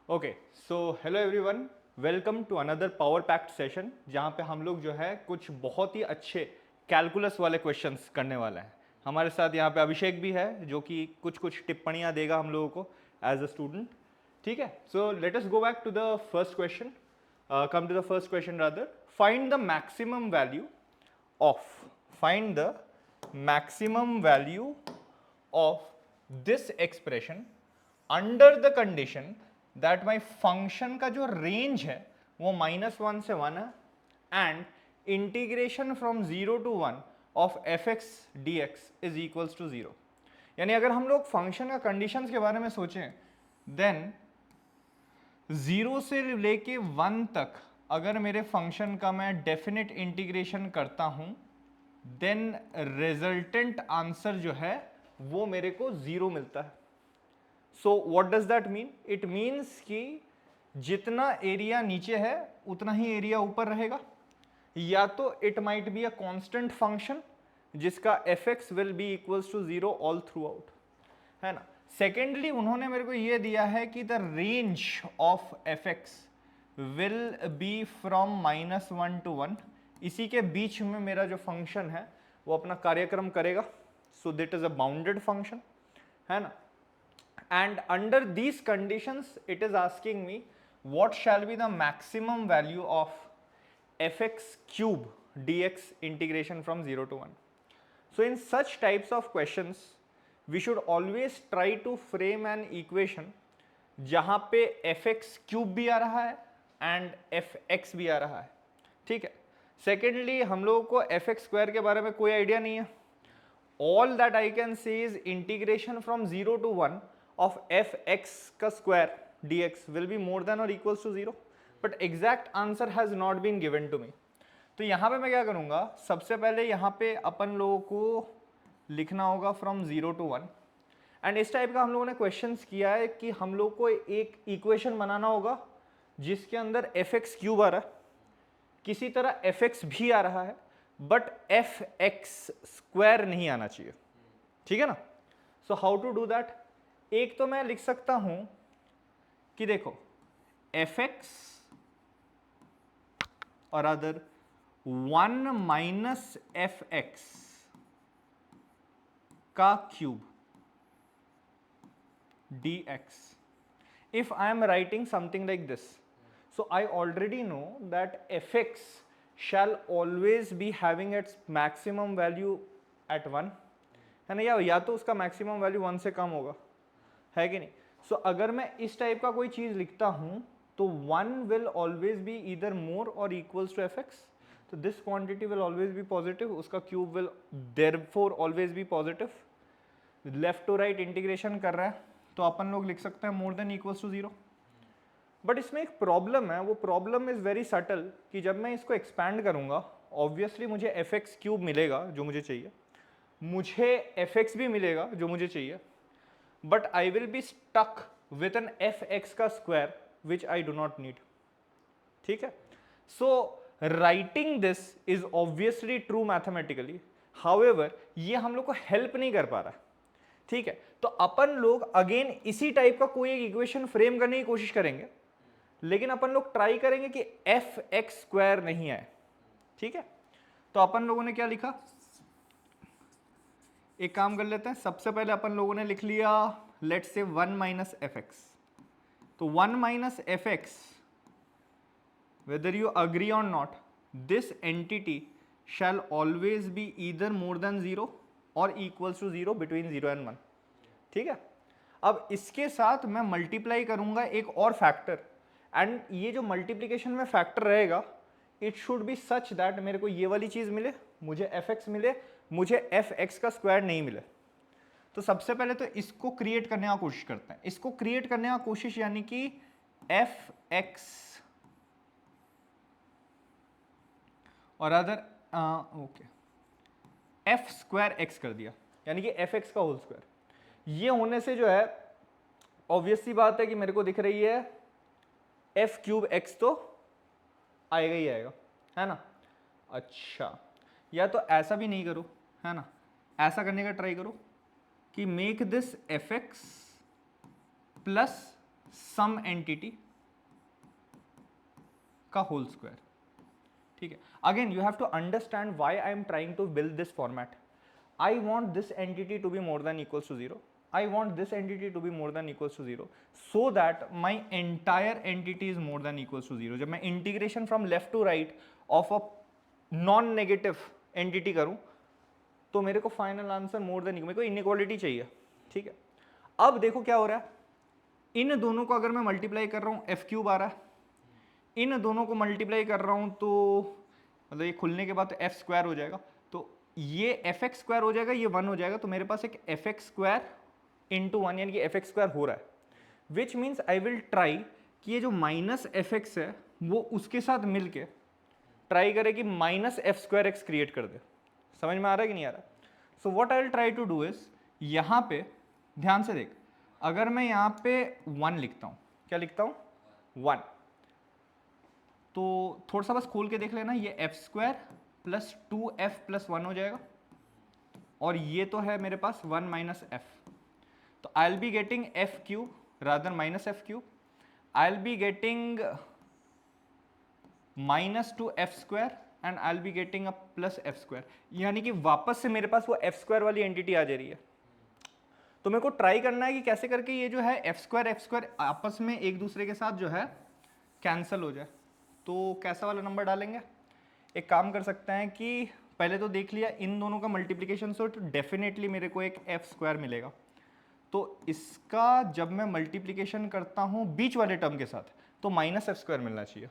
Okay so hello everyone, welcome to another power packed session जहाँ पे हम लोग जो है कुछ बहुत ही अच्छे कैलकुलस वाले क्वेश्चंस करने वाले हैं। हमारे साथ यहाँ पे अभिषेक भी है जो कि कुछ कुछ टिप्पणियाँ देगा हम लोगों को एज अ स्टूडेंट। ठीक है, so let us go back to the first question, come to the first question rather. Find the maximum value of find the maximum value of this expression under the condition that my function का जो range है वो -1 से 1 है and integration from 0 to 1 of F X D X is equals to 0। यानी अगर हम लोग फंक्शन का कंडीशंस के बारे में सोचें देन 0 से लेके 1 तक अगर मेरे फंक्शन का मैं डेफिनेट इंटीग्रेशन करता हूं देन रिजल्टेंट आंसर जो है वो मेरे को 0 मिलता है। So what does that mean? It means कि जितना एरिया नीचे है उतना ही एरिया ऊपर रहेगा, या तो it might be a constant function जिसका F X will be equals to 0 all throughout, है ना। सेकेंडली उन्होंने मेरे को ये दिया है कि the range of F X will B from -1 to 1, इसी के बीच में मेरा जो फंक्शन है वो अपना कार्यक्रम करेगा। So that is a bounded function, है ना। And under these conditions it is asking me what shall be the maximum value of fx cube dx integration from 0 to 1. So in such types of questions we should always try to frame an equation जहाँ पे fx cube भी आ रहा है and fx भी आ रहा है, ठीक है। सेकेंडली हम लोगों को fx स्क्वायर के बारे में कोई आइडिया नहीं है। All that I can say is integration from 0 to 1 of fx का square dx will be more than or equals to 0, but exact answer has not been given to me. तो यहाँ पे मैं क्या करूँगा, सबसे पहले यहाँ पे अपन लोगों को लिखना होगा from 0 to 1 एंड इस टाइप का हम लोगों ने क्वेश्चंस किया है कि हम लोग को एक इक्वेशन बनाना होगा जिसके अंदर एफ एक्स क्यूब आ रहा है, किसी तरह एफ एक्स भी आ रहा है बट एफ एक्स स्क्वायर नहीं आना चाहिए, ठीक है ना। So how to do that? एक तो मैं लिख सकता हूं कि देखो एफ एक्स और अदर 1 माइनस एफ एक्स का cube dx. If I am writing something like this, so I already know that fx shall always be having its maximum value at 1, है ना, या तो उसका मैक्सिमम वैल्यू 1 से कम होगा, है कि नहीं। सो अगर मैं इस टाइप का कोई चीज लिखता हूं तो 1 will always be either more और इक्वल्स टू एफ एक्स, तो this quantity will always be positive, उसका cube will therefore always be positive. Left to right integration कर रहा है तो अपन लोग लिख सकते हैं more than equals to 0। But इसमें एक प्रॉब्लम है, वो प्रॉब्लम इज वेरी सटल कि जब मैं इसको एक्सपैंड करूंगा ऑब्वियसली मुझे एफ एक्स क्यूब मिलेगा जो मुझे चाहिए, मुझे एफ एक्स भी मिलेगा जो मुझे चाहिए, but I will be stuck with an F x का square which I do not need, ठीक है। So writing this is obviously true mathematically, however ये हम लोग को हेल्प नहीं कर पा रहा, ठीक है। तो अपन लोग अगेन इसी टाइप का कोई एक इक्वेशन फ्रेम करने की कोशिश करेंगे, लेकिन अपन लोग ट्राई करेंगे कि एफ एक्स स्क्वायर नहीं आए, ठीक है। तो अपन लोगों ने क्या लिखा, एक काम कर लेते हैं, सबसे पहले अपन लोगों ने लिख लिया let's say 1 minus F X. तो 1 minus F X, whether you agree और not, this entity shall always be either more than 0 और इक्वल्स टू 0 बिटवीन 0 एंड 1, ठीक है। अब इसके साथ मैं मल्टीप्लाई करूंगा एक और फैक्टर, एंड ये जो मल्टीप्लीकेशन में फैक्टर रहेगा it should be such that मेरे को ये वाली चीज मिले, मुझे एफ एक्स मिले, मुझे एफ एक्स का स्क्वायर नहीं मिले। तो सबसे पहले तो इसको क्रिएट करने का कोशिश करते हैं, इसको क्रिएट करने का कोशिश यानी कि एफ एक्स और other okay F square x कर दिया, यानी कि एफ एक्स का होल स्क्वायर। ये होने से जो है ऑब्वियस सी बात है कि मेरे को दिख रही है एफ क्यूब एक्स तो आएगा ही आएगा, है ना। अच्छा, या तो ऐसा भी नहीं करो, है ना, ऐसा करने का ट्राई करो कि make this F X plus some entity का होल स्क्वायर। ठीक है, again you have to understand why I am trying to build this format. I want this entity to be more than equals to 0, I want this entity to be more than equals to 0 so that my entire entity is more than equals to 0। जब मैं integration from left to right of a non negative entity करूं तो मेरे को final answer more than, मेरे को inequality चाहिए। ठीक है, अब देखो क्या हो रहा है, इन दोनों को अगर मैं मल्टीप्लाई कर रहा हूं एफ क्यूब आ रहा है, इन दोनों को मल्टीप्लाई कर रहा हूं तो मतलब ये खुलने के बाद एफ स्क्वायर हो जाएगा, तो ये एफ एक्स स्क्वायर हो जाएगा, ये 1 हो जाएगा, तो मेरे पास एक एफ एक्स स्क्वायर इंटू 1 यानी कि एफ एक्स स्क्वायर हो रहा है, which means I will try कि ये जो माइनस एफ एक्स है वो उसके साथ मिलके ट्राई करे कि minus F square x create कर दे। समझ में आ रहा है कि नहीं आ रहा? So what I will try to do is, यहाँ पे ध्यान से देख, अगर मैं यहाँ पे 1 लिखता हूँ, क्या लिखता हूँ 1, तो थोड़ा सा बस खोल के देख लेना, ये F square plus 2f plus 1 हो जाएगा, और ये तो है मेरे पास 1 माइनस एफ, तो I will be getting F cube rather minus F cube, I will be getting minus 2f square and I will be getting a plus F square, यानी कि वापस से मेरे पास वो एफ स्क्वायर वाली एंटिटी आ जा रही है। तो मेरे को ट्राई करना है कि कैसे करके ये जो है एफ स्क्वायर आपस में एक दूसरे के साथ जो है कैंसिल हो जाए। तो कैसा वाला नंबर डालेंगे, एक काम कर सकते हैं कि पहले तो देख लिया इन दोनों का मल्टीप्लिकेशन, सो तो डेफिनेटली मेरे को एक एफ स्क्वायर मिलेगा, तो इसका जब मैं मल्टीप्लिकेशन करता हूँ बीच वाले टर्म के साथ तो माइनस एफ स्क्वायर मिलना चाहिए।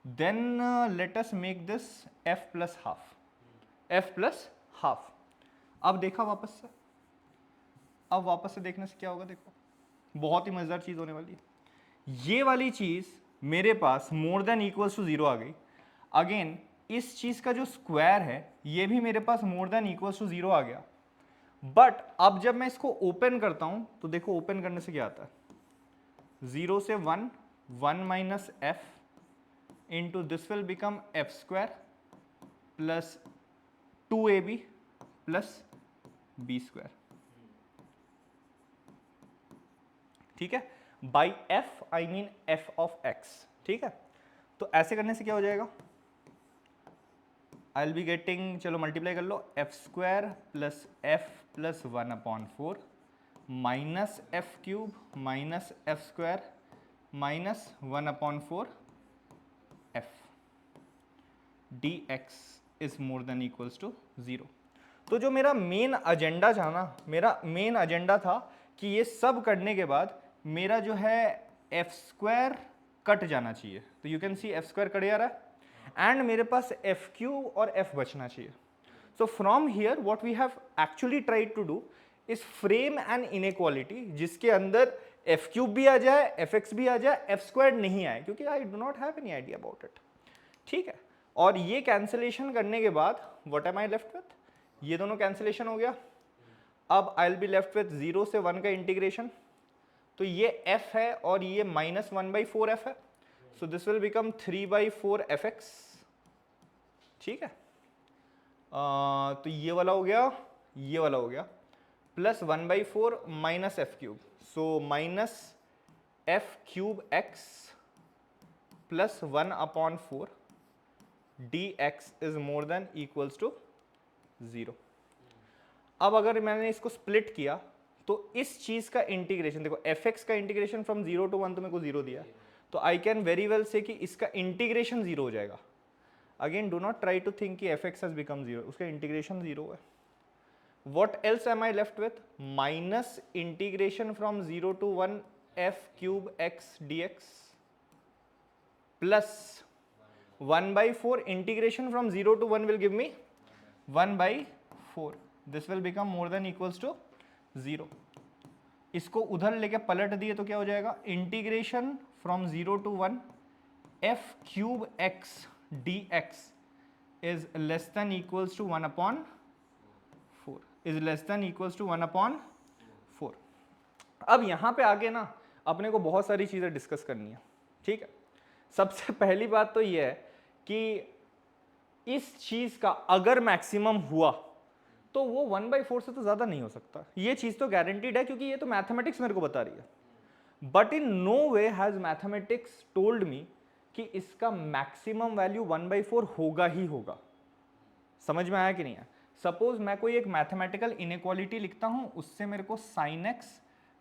Then let us make this F plus half, F plus half. अब देखा वापस से, अब वापस से देखने से क्या होगा, देखो बहुत ही मजेदार चीज होने वाली है। ये वाली चीज मेरे पास मोर देन इक्वल्स टू 0 आ गई। अगेन इस चीज का जो स्क्वायर है ये भी मेरे पास मोर देन इक्वल्स टू 0 आ गया, बट अब जब मैं इसको ओपन करता हूं तो देखो ओपन करने से क्या आता है, 0 से 1, 1 minus F into this will become F square plus 2ab plus B square. ठीक है, by F I mean F of X. ठीक है, तो ऐसे करने से क्या हो जाएगा, आई विल बी गेटिंग, चलो मल्टीप्लाई कर लो, F square plus F plus 1/4 minus F cube minus F square minus 1/4 F D X is more than equals to 0। तो जो मेरा मेन एजेंडा था ना, मेरा मेन एजेंडा था कि ये सब करने के बाद मेरा जो है एफ स्क्वायर कट जाना चाहिए, तो you can see F square cut जा रहा है एंड मेरे पास एफ क्यूब और एफ बचना चाहिए। So from here what we have actually tried to do is frame an inequality जिसके अंदर एफ क्यूब भी आ जाए, एफ एक्स भी आ जाए, एफ स्क्वायर नहीं आए, क्योंकि आई do not have any idea about it. ठीक है, और ये कैंसिलेशन करने के बाद what am I left with, ये दोनों कैंसिलेशन हो गया, अब आई विल बी लेफ्ट विथ 0 से 1 का इंटीग्रेशन, तो ये f है और ये माइनस 1/4f है, so this will become 3/4fx। ठीक है, तो ये वाला हो गया, ये वाला हो गया, plus 1/4 minus F cube, so minus F cube X plus 1/4 D X is more than equals to 0। अब अगर मैंने इसको स्प्लिट किया तो इस चीज का इंटीग्रेशन देखो, एफ एक्स का इंटीग्रेशन फ्रॉम 0 to 1 तो मेरे को 0 दिया, तो आई कैन वेरी वेल से कि इसका इंटीग्रेशन 0 हो जाएगा। Again do not try to think कि एफ एक्स हैज बिकम 0, उसका इंटीग्रेशन 0 है। What else am I left with, minus integration from 0 to 1 F cube X D X plus 1/4 integration from 0 to 1 will give me 1/4, this will become more than equals to 0। इसको उधर लेके पलट दिए तो क्या हो जाएगा, integration from 0 to 1 F cube X D X is less than equals to 1/4, is less than equals to 1/4। अब यहां पे आगे ना अपने को बहुत सारी चीजें डिस्कस करनी है। ठीक है, सबसे पहली बात तो ये है कि इस चीज का अगर मैक्सिमम हुआ तो वो 1/4 से तो ज्यादा नहीं हो सकता, ये चीज तो गारंटीड है क्योंकि ये तो मैथमेटिक्स मेरे को बता रही है। But in no way has mathematics told me कि इसका मैक्सिमम वैल्यू 1/4 होगा ही होगा। समझ में आया कि नहीं है? सपोज मैं कोई एक मैथमेटिकल इनइक्वालिटी लिखता हूं, उससे मेरे को sin x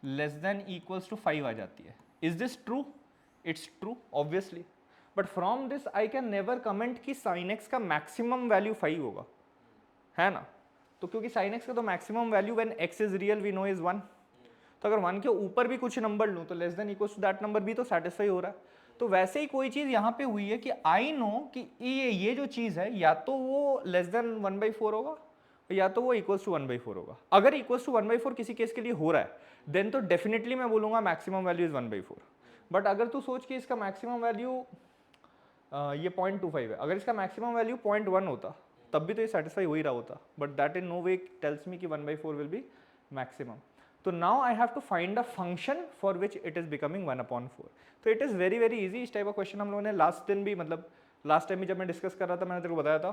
less than equals to 5 आ जाती है। Is this true? It's true obviously, but from this I can never comment कि sin x का मैक्सिमम वैल्यू 5 होगा, है ना? तो क्योंकि sin x का तो maximum value when x is real we know is 1, तो अगर 1 के ऊपर भी कुछ नंबर लूँ तो less than equals to that number भी तो सेटिस्फाई हो रहा है। तो वैसे ही कोई चीज़ यहाँ पे हुई है कि आई नो कि ये जो चीज़ है या तो वो लेस देन 1/4 होगा या तो वो इक्वल्स टू 1/4 होगा। अगर इक्वल्स टू 1/4 किसी केस के लिए हो रहा है देन तो डेफिनेटली मैं बोलूँगा मैक्सिमम वैल्यू इज 1/4। बट अगर तू सोच कि इसका मैक्सिमम वैल्यू ये 0.25 है, अगर इसका मैक्सिमम वैल्यू 0.1 होता तब भी तो ये सेटिस्फाई हो ही रहा होता, but that in no way tells me कि 1/4 विल बी मैक्सिमम। तो now I have to find a function for which it is becoming 1/4। तो it is very very easy. इस टाइप का क्वेश्चन हम लोगों ने लास्ट दिन भी, मतलब लास्ट टाइम भी जब मैं डिस्कस कर रहा था मैंने तेरे को बताया था,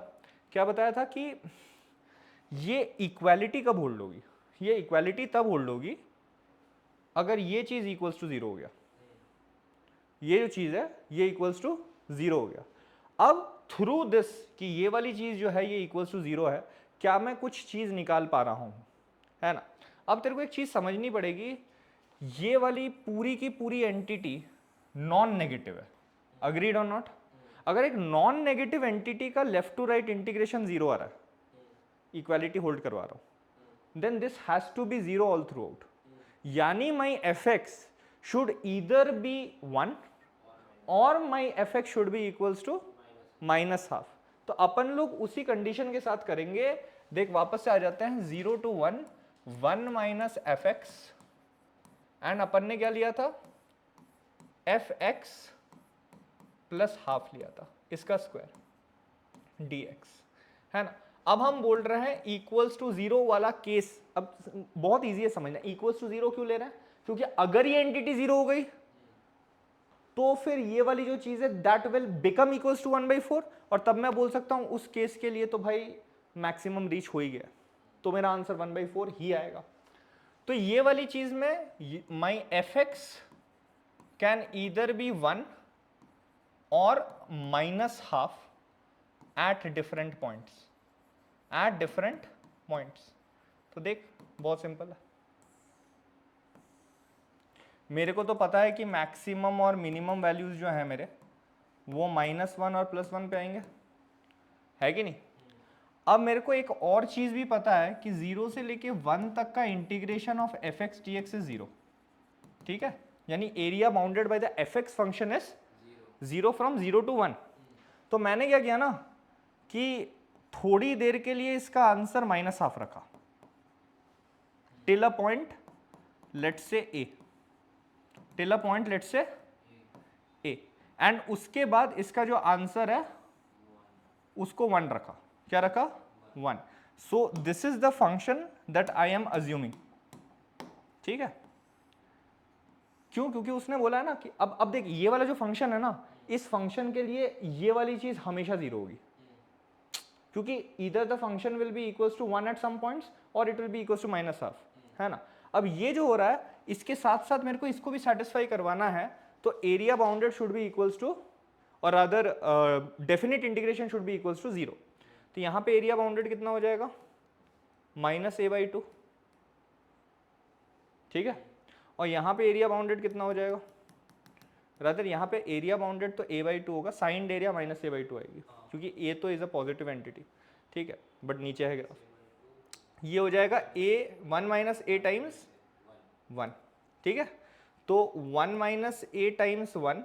क्या बताया था कि ये इक्वालिटी कब होल्ड होगी? ये इक्वालिटी तब होल्ड होगी अगर ये चीज़ इक्वल्स टू 0 हो गया, ये जो चीज़ है ये इक्वल्स टू 0 हो गया। अब थ्रू दिस कि ये वाली चीज़ जो है ये इक्वल्स टू 0 है, क्या मैं कुछ चीज़ निकाल पा रहा हूँ, है ना? अब तेरे को एक चीज़ समझनी पड़ेगी, ये वाली पूरी की पूरी एंटिटी नॉन नेगेटिव है, अग्रीड और नॉट? अगर एक नॉन नेगेटिव एंटिटी का लेफ्ट टू राइट इंटीग्रेशन 0 आ रहा है, इक्वालिटी होल्ड करवा रहा हूं, then this has to be 0 all throughout. यानी my F X should either be 1 और my F X should be equals to -12। तो अपन लोग उसी कंडीशन के साथ करेंगे। देख वापस से आ जाते हैं 0 to 1, 1 minus F X, and अपन ने क्या लिया था? एफ एक्स प्लस हाफ लिया था, इसका स्क्वायर dx, है ना? अब हम बोल रहे हैं इक्वल्स टू 0 वाला केस। अब बहुत इजी है समझना, इक्वल्स टू 0 क्यों ले रहे हैं? क्योंकि अगर ये एंटिटी 0 हो गई तो फिर ये वाली जो चीज है that will become equals to 1/4, और तब मैं बोल सकता हूं उस केस के लिए तो भाई मैक्सिमम रीच हो ही गया, तो मेरा आंसर 1/4 ही आएगा। तो ये वाली चीज में my F X can either be 1 और -12 at different points, at different points. तो देख बहुत सिंपल है, मेरे को तो पता है कि मैक्सिमम और मिनिमम वैल्यूज जो है मेरे वो -1 और +1 पे आएंगे, है कि नहीं? अब मेरे को एक और चीज भी पता है कि 0 से लेके 1 तक का integration of F X D X is 0, ठीक है? यानी area bounded by the F x function is 0 from 0 to 1। तो मैंने क्या किया ना कि थोड़ी देर के लिए इसका आंसर -12 रखा till a point let's say A, till a point let's say A, and उसके बाद इसका जो आंसर है उसको 1 रखा। क्या रखा? 1। सो this is the function that I am assuming, ठीक है? क्यों? क्योंकि उसने बोला है ना कि अब देख ये वाला जो फंक्शन है ना, इस फंक्शन के लिए ये वाली चीज हमेशा 0 होगी, क्योंकि इधर the function will be equals to 1 at some points और it will be equals to -12, है ना? अब ये जो हो रहा है इसके साथ साथ मेरे को इसको भी सेटिस्फाई करवाना है, तो area bounded should be equals to, और other definite integration should be equals to 0। तो यहाँ पे एरिया बाउंडेड कितना हो जाएगा? -a/2, ठीक है? और यहाँ पे एरिया बाउंडेड कितना हो जाएगा? रादर यहाँ पे एरिया बाउंडेड तो a/2 होगा, साइंड एरिया -a/2 आएगी, क्योंकि a तो इज अ पॉजिटिव एंटिटी, ठीक है? बट नीचे है ग्राफ, ये हो जाएगा a 1 - a टाइम्स 1, ठीक है? तो 1 - a times 1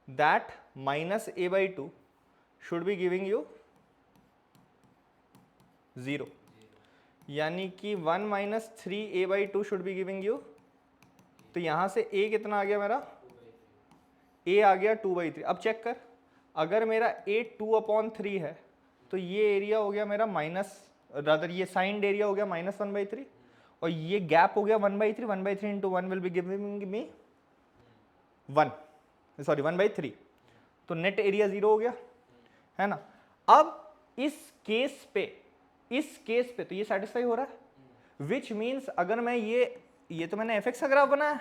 that -a/2 should be giving you 0, यानी कि 1 - 3a/2 should be giving you, तो यहां से a कितना आ गया मेरा? a आ गया 2/3। अब चेक कर, अगर मेरा a 2/3 है तो ये एरिया हो गया मेरा रादर ये साइंड एरिया हो गया -1/3, और ये गैप हो गया 1/3, 1/3 into 1 will be giving me 1/3, तो नेट एरिया 0 हो गया, है ना? अब इस केस पे तो ये सेटिस्फाई हो रहा है, विच मीन्स अगर मैं ये तो मैंने एफ एक्स का ग्राफ बनाया,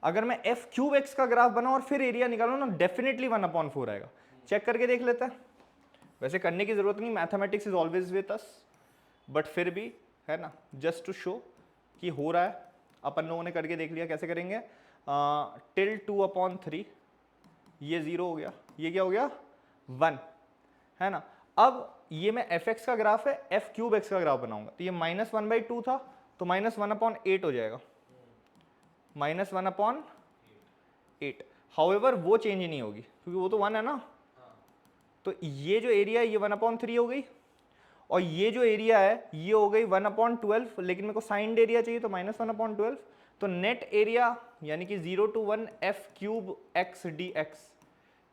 अगर मैं एफ क्यूब एक्स का ग्राफ बनाऊं और फिर एरिया निकालूं ना, डेफिनेटली 1/4 आएगा। चेक करके देख लेते हैं, वैसे करने की जरूरत नहीं, mathematics is always with us, but फिर भी है ना, जस्ट टू शो कि हो रहा है। अपन लोगों ने करके देख लिया, कैसे करेंगे, टिल 2/3 ये 0 हो गया, ये क्या हो गया 1, है ना। अब ये मैं एफ एक्स का ग्राफ है, एफ क्यूब एक्स का ग्राफ बनाऊंगा, तो ये -1/2 था, तो -1/8 हो जाएगा, -1/8। हाउएवर वो चेंज नहीं होगी क्योंकि वो तो 1 है ना, तो ये जो एरिया है ये 1/3 हो गई, और ये जो एरिया है ये हो गई 1/12, लेकिन मेरे को साइंड एरिया चाहिए तो -1/12, तो नेट एरिया यानी कि 0 to 1 F cube X D X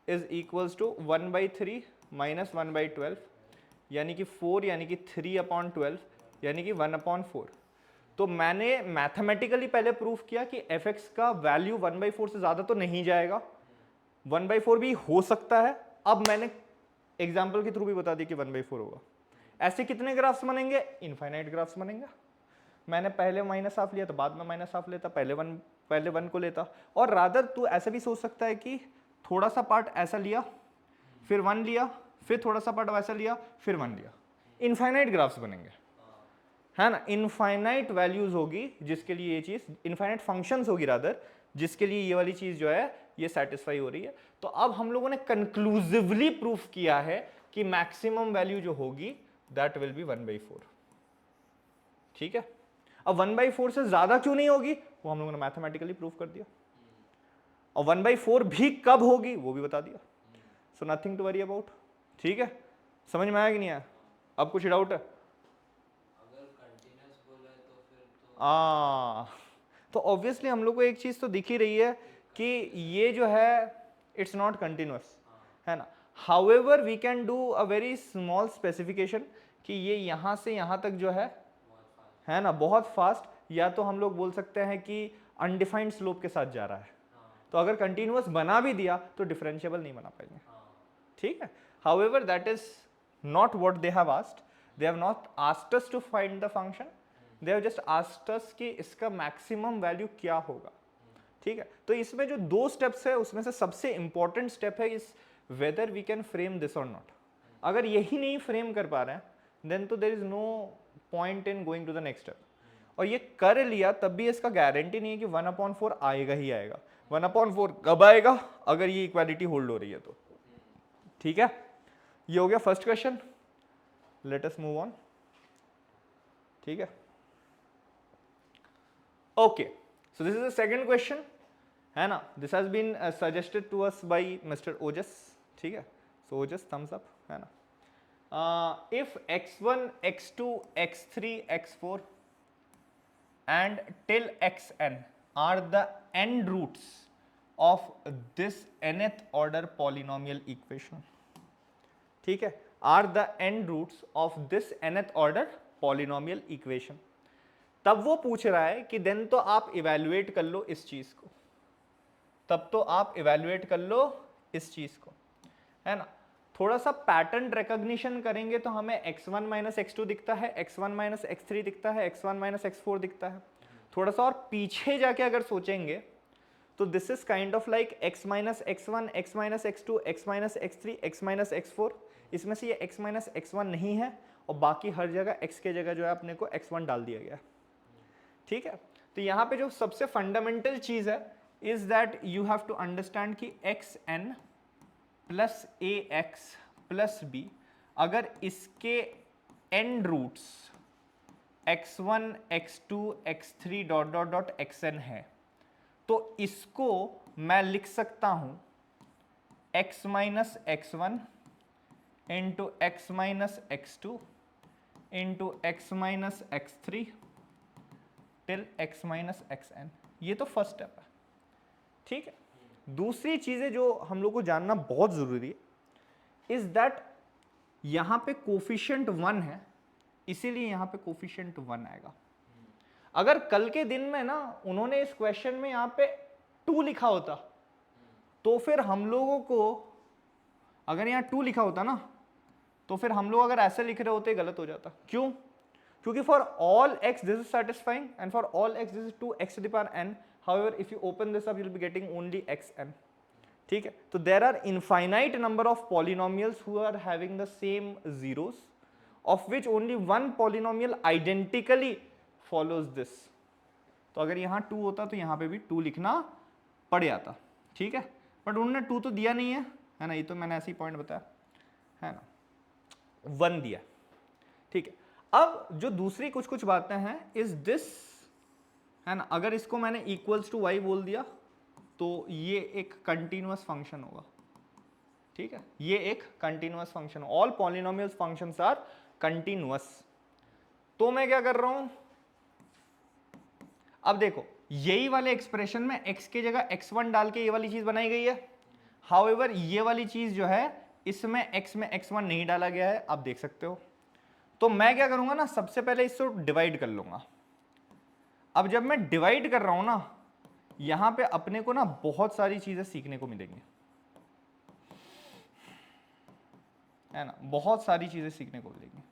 is equals to 1/3 - 1/12, यानी कि 4, यानी कि 3/12, यानी कि 1/4। तो मैंने मैथमेटिकली पहले प्रूफ किया कि एफ एक्स का वैल्यू 1/4 से ज़्यादा तो नहीं जाएगा, 1/4 भी हो सकता है। अब मैंने एग्जाम्पल के थ्रू भी बता दिया कि 1/4 होगा। ऐसे कितने ग्राफ्स बनेंगे, इनफाइनाइट ग्राफ्स बनेंगे। मैंने पहले -1/2 लिया तो बाद में -1/2 लेता, पहले 1 को लेता। और रादर तू ऐसे भी सोच सकता है कि थोड़ा सा पार्ट ऐसा लिया, फिर 1 लिया, फिर थोड़ा सा पार्ट वैसा लिया, फिर 1 लिया। इनफाइनाइट ग्राफ्स बनेंगे, है ना, इनफाइनाइट वैल्यूज होगी जिसके लिए ये चीज, इनफाइनाइट फंक्शंस होगी रादर, जिसके लिए ये वाली चीज जो है ये सेटिस्फाई हो रही है। तो अब हम लोगों ने कंक्लूसिवली प्रूफ किया है कि मैक्सिमम वैल्यू जो होगी दैट विल बी 1/4। ठीक है, अब 1/4 से ज्यादा क्यों नहीं होगी वो हम लोगों ने मैथमेटिकली प्रूफ कर दिया, और 1/4 भी कब होगी वो भी बता दिया। So nothing to worry about. ठीक है, समझ में आया कि नहीं आया, अब कुछ डाउट है? तो ऑब्वियसली हम लोग को एक चीज तो दिख ही रही है कि ये जो है इट्स नॉट कंटिन्यूअस, है ना। However we can do a very small specification कि ये यहां से यहां तक जो है ना बहुत फास्ट, या तो हम लोग बोल सकते हैं कि अनडिफाइंड स्लोप के साथ जा रहा है। तो अगर कंटिन्यूअस बना भी दिया तो डिफरेंशिएबल नहीं बना पाएंगे। ठीक है, however that is not what they have asked, they have not asked us to find the function, they have just asked us कि इसका मैक्सिमम वैल्यू क्या होगा। ठीक है, तो इसमें जो 2 स्टेप्स है उसमें से सबसे इंपॉर्टेंट स्टेप है इस whether we can frame this or not. अगर यही नहीं फ्रेम कर पा रहे हैं देन तो there is no point in going to the next step. और ये कर लिया तब भी इसका गारंटी नहीं है कि 1/4 आएगा ही आएगा। 1/4 कब आएगा, अगर ये इक्वालिटी होल्ड हो रही है तो। ठीक है, ये हो गया first question, let us move on. ठीक है, okay, so this is the second question, है ना। This has been suggested to us by mister Ojas. ठीक है, सो ओजस थम्स अप, है ना। If x1 x2 x3 x4 and till xn are the end roots of this nth order polynomial equation, ठीक है, are the end roots of this nth order polynomial equation, तब वो पूछ रहा है कि देन तो आप इवेल्युएट कर लो इस चीज को, तब तो आप इवेल्युएट कर लो इस चीज को, है ना। थोड़ा सा पैटर्न रिकॉग्निशन करेंगे तो हमें x1 - x2 दिखता है, x1 - x3 दिखता है, x1 - x4 दिखता है। थोड़ा सा और पीछे जाके अगर सोचेंगे तो this is kind of like x - x1, x - x2, x - x3, x - x4। इसमें से ये x - x1 नहीं है और बाकी हर जगह x के जगह जो है अपने को x1 डाल दिया गया। ठीक है, तो यहाँ पे जो सबसे फंडामेंटल चीज है is that you have to understand कि xn plus ax plus b, अगर इसके n roots x1 x2 x3 dot dot dot xn है तो इसको मैं लिख सकता हूं x minus x1 into x minus x2 into x minus x3 till x minus xn। ये तो फर्स्ट स्टेप है। ठीक है, दूसरी चीजें जो हम लोग को जानना बहुत जरूरी है इज दैट यहां पे कोफिशिएंट 1 है, इसीलिए यहां पे कोफिशिएंट 1 आएगा। अगर कल के दिन में ना उन्होंने इस क्वेश्चन में यहां पे 2 लिखा होता तो फिर हम लोगों को, अगर यहां 2 लिखा होता ना तो फिर हम लोग अगर ऐसे लिख रहे होते गलत हो जाता। क्यों? क्योंकि for all x this is satisfying and for all x this is 2x to the power n, However, if you open this up, you'll be getting only xn. ठीक है, तो there are infinite number of polynomials who are having the same zeros, of which only one polynomial identically follows this. तो अगर यहाँ 2 होता तो यहाँ पे भी 2 लिखना पड़ जाता, ठीक है, बट उन्होंने 2 तो दिया नहीं है ना, ये तो मैंने ऐसे ही पॉइंट बताया है ना, 1 दिया, ठीक है। अब जो दूसरी कुछ कुछ बातें हैं इज दिस, है ना, अगर इसको मैंने इक्वल्स टू y बोल दिया तो ये एक कंटिन्यूअस फंक्शन होगा, ठीक है, ये एक continuous function, all polynomial functions are continuous. तो मैं क्या कर रहा हूं, अब देखो यही वाले एक्सप्रेशन में x की जगह x1 डाल के ये वाली चीज बनाई गई है, हाउएवर ये वाली चीज जो है इसमें x में x1 नहीं डाला गया है, आप देख सकते हो। तो मैं क्या करूंगा ना, सबसे पहले इसको डिवाइड कर लूंगा। अब जब मैं डिवाइड कर रहा हूं ना, यहां पे अपने को ना बहुत सारी चीजें सीखने को मिलेंगी, है ना, बहुत सारी चीजें सीखने को मिलेंगी,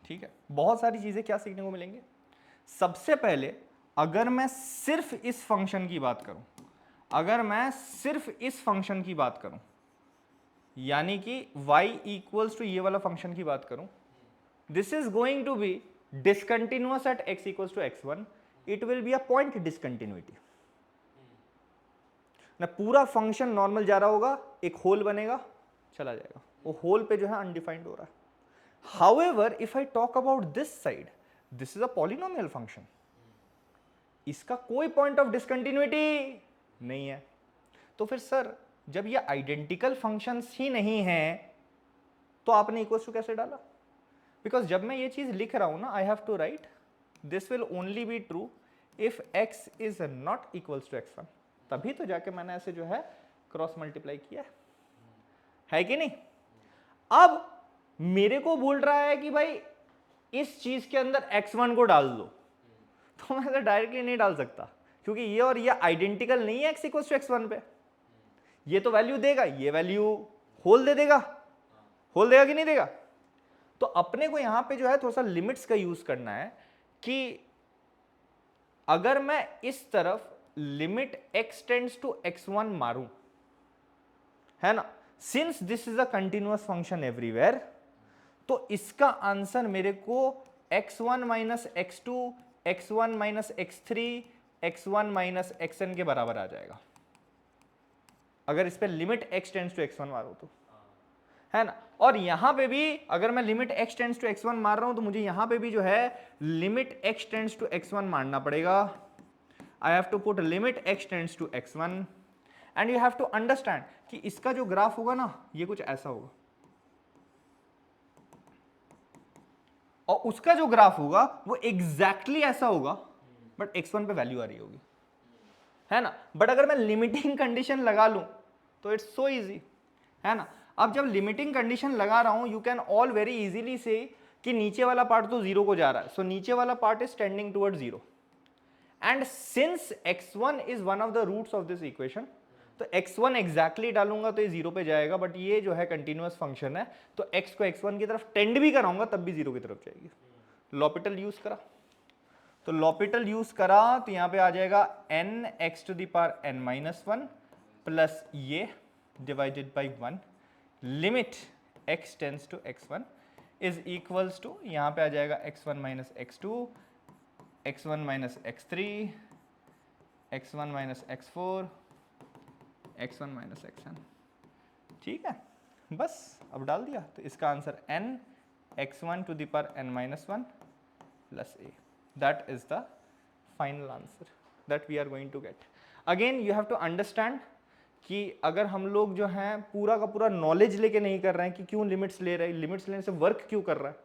ठीक है, बहुत सारी चीजें क्या सीखने को मिलेंगी। सबसे पहले अगर मैं सिर्फ इस फंक्शन की बात करूं, अगर मैं सिर्फ इस फंक्शन की बात करूं, यानी कि y इक्वल्स टू ये वाला फंक्शन की बात करूं, this is going to be discontinuous at x equals to x1, it will be a point discontinuity ना, पूरा फंक्शन नॉर्मल जा रहा होगा, एक होल बनेगा, चला जाएगा, वो होल पे जो है अनडिफाइंड हो रहा है। However, if I talk about this side, this is a polynomial function. इसका कोई पॉइंट ऑफ डिसकंटिन्यूटी नहीं है। तो फिर सर जब ये आइडेंटिकल फंक्शंस ही नहीं है तो आपने इक्वल टू कैसे डाला? बिकॉज जब मैं ये चीज लिख रहा हूं ना, I have to write this will only be true if x is not equals to x1, तभी तो जाके मैंने ऐसे जो है क्रॉस मल्टीप्लाई किया है कि नहीं। अब मेरे को बोल रहा है कि भाई इस चीज के अंदर x1 को डाल दो, तो मैं डायरेक्टली नहीं डाल सकता क्योंकि ये और ये आइडेंटिकल नहीं है x इक्वल्स टू x1 पे। ये तो वैल्यू देगा, ये वैल्यू होल दे देगा, होल देगा कि नहीं देगा। तो अपने को यहां पे जो है थोड़ा सा लिमिट्स का यूज करना है कि अगर मैं इस तरफ limit x tends to x1 मारूं, है ना, since this is a continuous function everywhere, तो इसका आंसर मेरे को x1 minus x2, x1 minus x3, x1 minus xn के बराबर आ जाएगा अगर इस पे limit x tends to x1 मारो तो, है ना। और यहां पे भी अगर मैं limit x tends to x1 मार रहा हूं तो मुझे यहां पे भी जो है limit x tends to x1 मारना पड़ेगा। I have to put limit x tends to x1 and you have to understand कि इसका जो ग्राफ होगा ना ये कुछ ऐसा होगा और उसका जो ग्राफ होगा वो एग्जैक्टली ऐसा होगा, बट x1 पे वैल्यू आ रही होगी, है ना। बट अगर मैं लिमिटिंग कंडीशन लगा लूं तो इट्स सो इजी, है ना। अब जब लिमिटिंग कंडीशन लगा रहा हूं, you can all very easily से कि नीचे वाला पार्ट तो जीरो को जा रहा है, सो नीचे वाला part is tending toward zero, and since x1 is one of the roots of this equation, तो x1 एग्जैक्टली डालूंगा तो ये जीरो पे जाएगा, बट ये जो है कंटिन्यूअस फंक्शन है तो x को x1 की तरफ टेंड भी कराऊंगा तब भी जीरो की तरफ जाएगी। लॉपिटल यूज करा, तो लॉपिटल यूज करा तो यहां पे आ जाएगा n x to the power n minus 1 plus ये divided by 1 limit x tends to x1 is equals to, यहां पे आ जाएगा x1 minus x2, x1 minus x3, x1 minus x4, x1 minus xn, ठीक है। बस अब डाल दिया तो इसका answer n x1 to the power n minus 1 plus a, that is the final answer that we are going to get. Again you have to understand कि अगर हम लोग जो हैं पूरा का पूरा नॉलेज लेके नहीं कर रहे हैं कि क्यों लिमिट्स ले रहे हैं, लिमिट्स लेने से वर्क क्यों कर रहा है,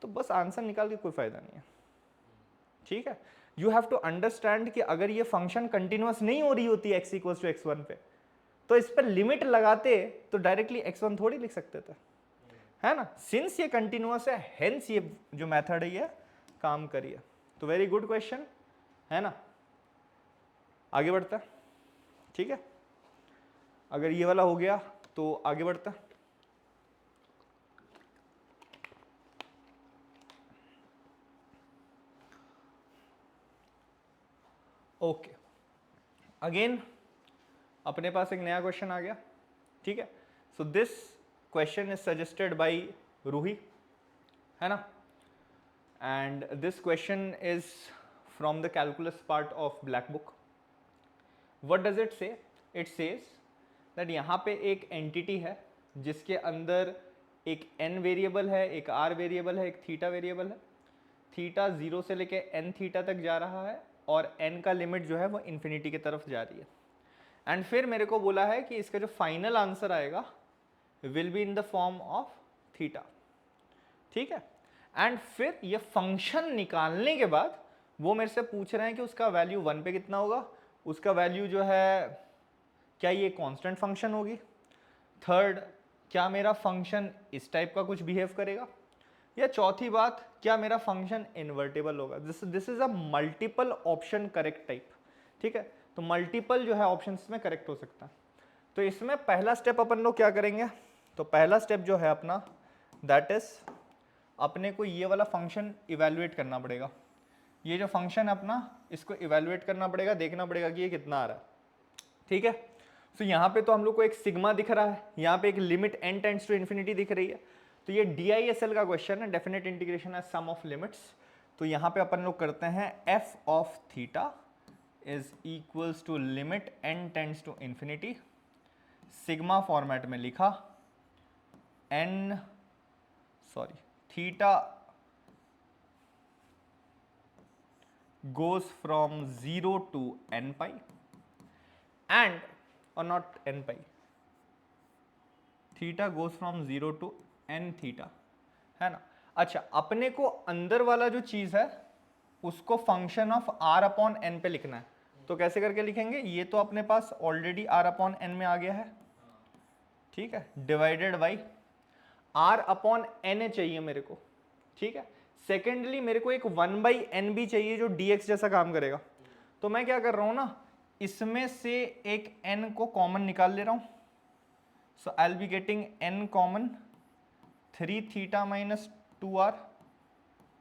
तो बस आंसर निकाल के कोई फायदा नहीं है, ठीक है। यू हैव टू अंडरस्टैंड कि अगर ये फंक्शन कंटिन्यूअस नहीं हो रही होती x इक्वल्स टू x1 पे, तो इस पर लिमिट लगाते तो डायरेक्टली x1 थोड़ी लिख सकते थे, है ना। सिंस ये कंटिन्यूअस है, हेंस ये जो मेथड है ये काम करिए। तो वेरी गुड क्वेश्चन, है ना। आगे बढ़ता है, ठीक है। अगर ये वाला हो गया तो आगे बढ़ता है। ओके, अगेन अपने पास एक नया क्वेश्चन आ गया, ठीक है। So this question is suggested by Ruhi, है ना, and this question is from the calculus part of black book. What does it say? It says that यहाँ पे एक एंटिटी है जिसके अंदर एक n वेरिएबल है, एक r वेरिएबल है, एक थीटा वेरिएबल है। थीटा 0 से लेके n थीटा तक जा रहा है और n का लिमिट जो है वो इन्फिनिटी की तरफ जा रही है। एंड फिर मेरे को बोला है कि इसका जो फाइनल आंसर आएगा will be in the form of theta, ठीक है। एंड फिर ये फंक्शन निकालने के बाद वो मेरे से पूछ रहे हैं कि उसका वैल्यू 1 पे कितना होगा, उसका वैल्यू जो है क्या ये कांस्टेंट फंक्शन होगी, थर्ड क्या मेरा फंक्शन इस टाइप का कुछ बिहेव करेगा, या चौथी बात क्या मेरा फंक्शन इन्वर्टेबल होगा। This is a multiple option correct type, ठीक है। तो मल्टीपल जो है ऑप्शंस में करेक्ट हो सकता है। तो इसमें पहला स्टेप अपन लोग क्या करेंगे, तो पहला स्टेप जो है अपना दैट इज अपने को ये वाला फंक्शन इवेलुएट करना पड़ेगा। ये जो फंक्शन है अपना इसको इवेलुएट करना पड़ेगा, देखना पड़ेगा कि ये कितना आ रहा है, ठीक है। तो यहाँ पे तो हम लोग को एक सिग्मा दिख रहा है, यहाँ पे एक limit n tends to infinity दिख रही है। तो ये DISL का क्वेश्चन है, definite integration as sum of limits. तो यहाँ पे अपन लोग करते हैं f of theta is equals to limit n tends to infinity, sigma format में लिखा theta goes from 0 to n pi and or not n pi, theta goes from 0 to n theta, है ना। अच्छा, अपने को अंदर वाला जो चीज है उसको function of r upon n पे लिखना है। तो कैसे करके लिखेंगे, ये तो अपने पास ऑलरेडी r अपॉन n में आ गया है, ठीक है, divided by r upon n चाहिए मेरे को, ठीक है। सेकेंडली मेरे को एक 1/n भी चाहिए जो dx जैसा काम करेगा। तो मैं क्या कर रहा हूं ना, इसमें से एक n को कॉमन निकाल ले रहा हूं। So I will be getting n common 3 theta minus 2r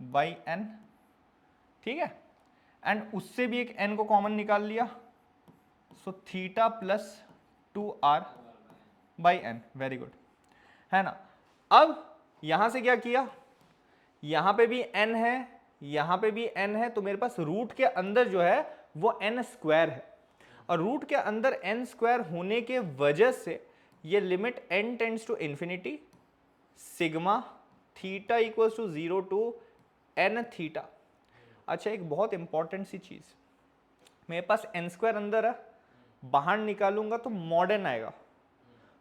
by n, ठीक है। एंड उससे भी एक n को कॉमन निकाल लिया, so theta plus 2r by n, very good, है ना। अब यहां से क्या किया, यहां पे भी n है, यहां पे भी n है, तो मेरे पास रूट के अंदर जो है वो n स्क्वायर है, और रूट के अंदर n स्क्वायर होने के वजह से ये limit n tends to infinity sigma theta equals to 0 to n theta. अच्छा, एक बहुत इंपॉर्टेंट सी चीज, मेरे पास n स्क्वायर अंदर है, बाहर निकालूंगा तो मॉड n आएगा,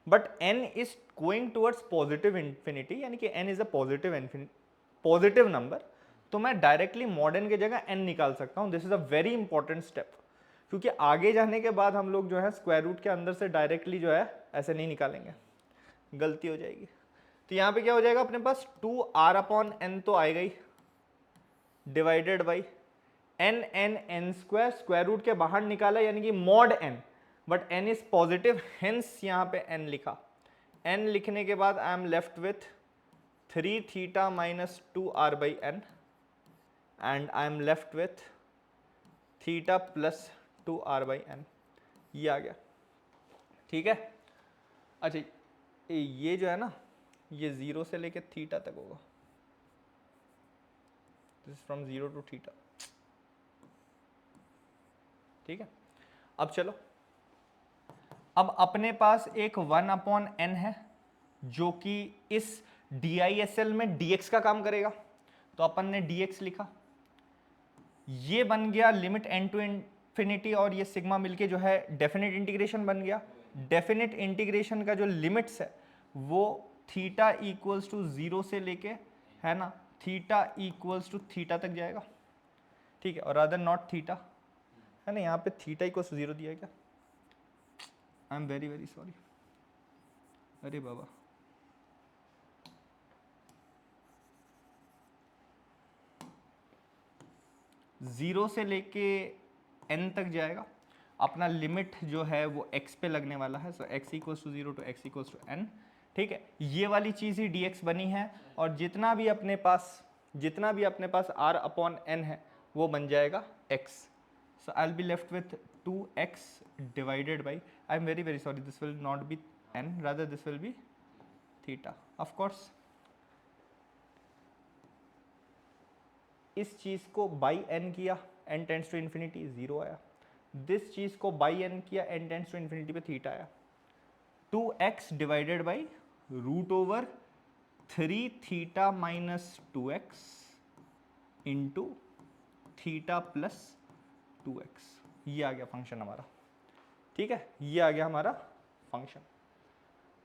but n is going towards positive infinity, यानी कि n is a positive number, तो मैं डायरेक्टली मॉडर्न की जगह n निकाल सकता हूं। This is a very important step, क्योंकि आगे जाने के बाद हम लोग जो है स्क्वायर रूट के अंदर से डायरेक्टली जो है ऐसे नहीं निकालेंगे, गलती हो जाएगी। तो यहाँ पे क्या हो जाएगा अपने पास 2r अपॉन n तो आएगा ही, divided by n square, square root के बाहर निकाला यानी कि mod n, but n is positive, hence यहाँ पे n लिखा। n लिखने के बाद I am left with 3 theta minus 2r by n and I am left with theta plus 2r by n, ये आ गया, ठीक है। अच्छा, ये जो है ना ये 0 से लेके थीटा तक होगा, this is from 0 to theta, ठीक है। अब चलो, अब अपने पास एक 1 अपॉन n है जो कि इस DISL में dx का काम करेगा, तो अपन ने dx लिखा, ये बन गया लिमिट n टू इंफिनिटी, और ये सिग्मा मिलके जो है डेफिनेट इंटीग्रेशन बन गया। डेफिनेट इंटीग्रेशन का जो लिमिट्स है वो थीटा इक्वल्स टू 0 से लेके, है ना, थीटा इक्वल्स टू थीटा तक जाएगा, ठीक है, और अदर नॉट थीटा, है ना। यहाँ पे थीटा इक्वल्स टू 0 दिया है क्या, आई एम वेरी वेरी सॉरी, अरे बाबा, जीरो से लेके n तक जाएगा, अपना लिमिट जो है वो x पे लगने वाला है, so x equals to 0 to x equals to n, ठीक है। ये वाली चीज़ ही dx बनी है, और जितना भी अपने पास r अपॉन n है वो बन जाएगा x, So I'll be left with 2x divided by, I'm very sorry, this will not be n, rather this will be theta. Of course इस चीज को बाई n किया, n टेंड्स टू इन्फिनिटी 0 आया, this चीज को by n किया, n tends to infinity पे theta आया. 2x divided by root over 3 theta minus 2x into theta plus 2x. ये आ गया फंक्शन हमारा. ठीक है, ये आ गया हमारा फंक्शन.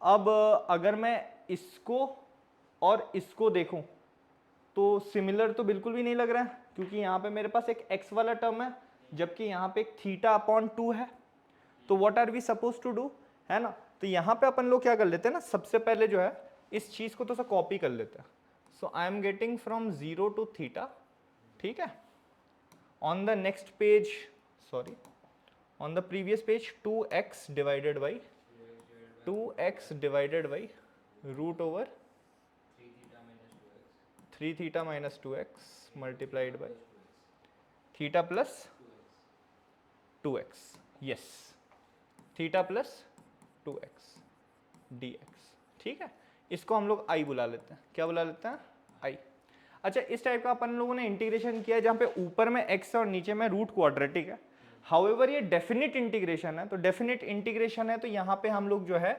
अब अगर मैं इसको और इसको देखूं तो सिमिलर तो बिल्कुल भी नहीं लग रहा है, क्योंकि यहाँ पे मेरे पास एक x वाला टर्म है जबकि यहाँ पे एक थीटा अपॉन 2 है. तो what are we suppose to do, है ना. तो यहाँ पे अपन लोग क्या कर लेते हैं ना, सबसे पहले जो है इस चीज को तो सा कॉपी कर लेते हैं. So I am getting from 0 to theta. ठीक है, on the next page, sorry on the previous page, 2x divided by root over 3 theta minus 2x multiplied by theta plus 2x. Yes, theta plus 2x dx. ठीक है, इसको हम लोग i बुला लेते हैं. क्या बुला लेते हैं? i. अच्छा, इस टाइप का अपन लोगों ने इंटीग्रेशन किया है जहाँ पे ऊपर में x और नीचे में रूट क्वाड्रेटिक है. हाउएवर ये डेफिनिट इंटीग्रेशन है, तो डेफिनिट इंटीग्रेशन है तो यहाँ पे हम लोग जो है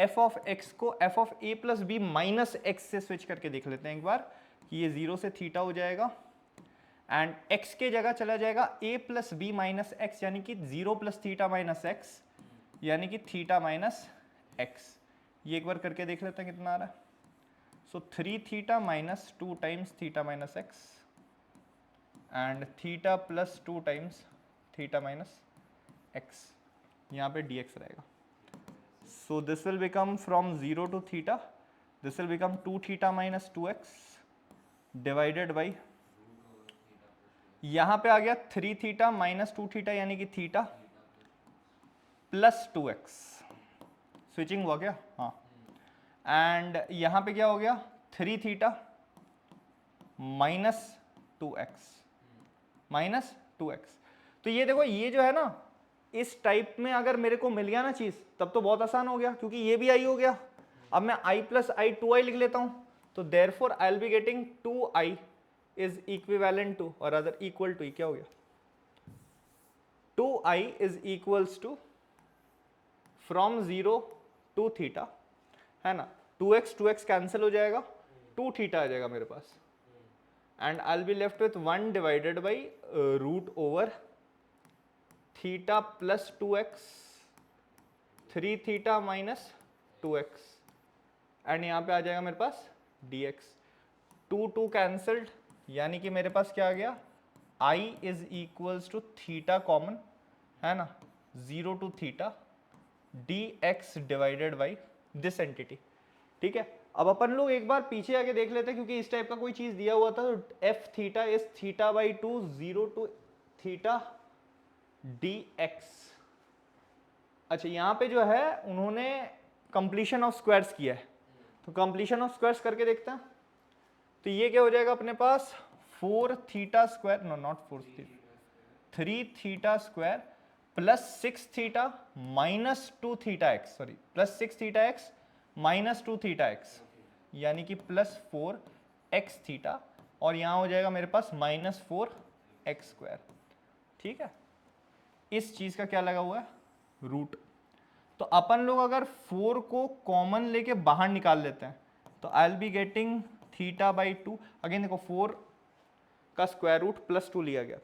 f ऑफ x को f of a plus B minus X से स्विच करके देख लेते हैं एक बार कि ये 0 से थीटा हो जाएगा एंड x के जगह चला जाएगा a plus B minus X, यानी कि 0 प्लस थीटा माइनस एक्स, यानी कि थीटा माइनस एक्स. ये एक बार करके देख लेते हैं कितना आ रहा है. So 3 theta minus 2 times theta minus x and theta plus 2 times theta minus x. यहाँ पे dx रहेगा. So this will become from 0 to theta, this will become 2 theta minus 2x divided by, यहाँ पे आ गया 3 थीटा माइनस 2 थीटा यानी कि theta plus 2x. Switching हुआ क्या? हाँ. एंड यहाँ पे क्या हो गया? 3 थीटा माइनस 2x. तो ये देखो, ये जो है ना, इस टाइप में अगर मेरे को मिल गया ना चीज, तब तो बहुत आसान हो गया, क्योंकि ये भी i हो गया. अब मैं i प्लस i 2i लिख लेता हूं, तो therefore I will be getting 2i is equivalent to, और अदर इक्वल टू, क्या हो गया? 2i is equals to from 0 to theta, है ना. 2x कैंसिल हो जाएगा, 2 थीटा आ जाएगा मेरे पास and I will be left with 1 divided by root over theta plus 2x 3 theta minus 2x and यहाँ पे आ जाएगा मेरे पास dx. 2 कैंसल्ड, यानी कि मेरे पास क्या आ गया? i is equals to theta common, है ना, 0 to theta dx divided by this entity. ठीक है, अब अपन लोग एक बार पीछे आके देख लेते हैं, क्योंकि इस टाइप का कोई चीज दिया हुआ था. तो f theta is theta by 2 0 to theta dx. अच्छा, यहाँ पे जो है उन्होंने कंप्लीशन ऑफ स्क्वायर्स किया है, तो कंप्लीशन ऑफ स्क्वायर्स करके देखते हैं. तो ये क्या हो जाएगा अपने पास? 4 theta square, no not 4 theta, 3 theta square plus 6 theta minus 2 theta x, sorry plus 6 theta x minus 2 theta x, यानी कि प्लस 4 एक्स थीटा, और यहाँ हो जाएगा मेरे पास माइनस 4 एक्स स्क्वायर. ठीक है, इस चीज का क्या लगा हुआ है? रूट. तो अपन लोग अगर 4 को कॉमन लेके बाहर निकाल लेते हैं तो I will be getting theta by 2. Again देखो, 4 का स्क्वायर रूट प्लस 2 लिया गया,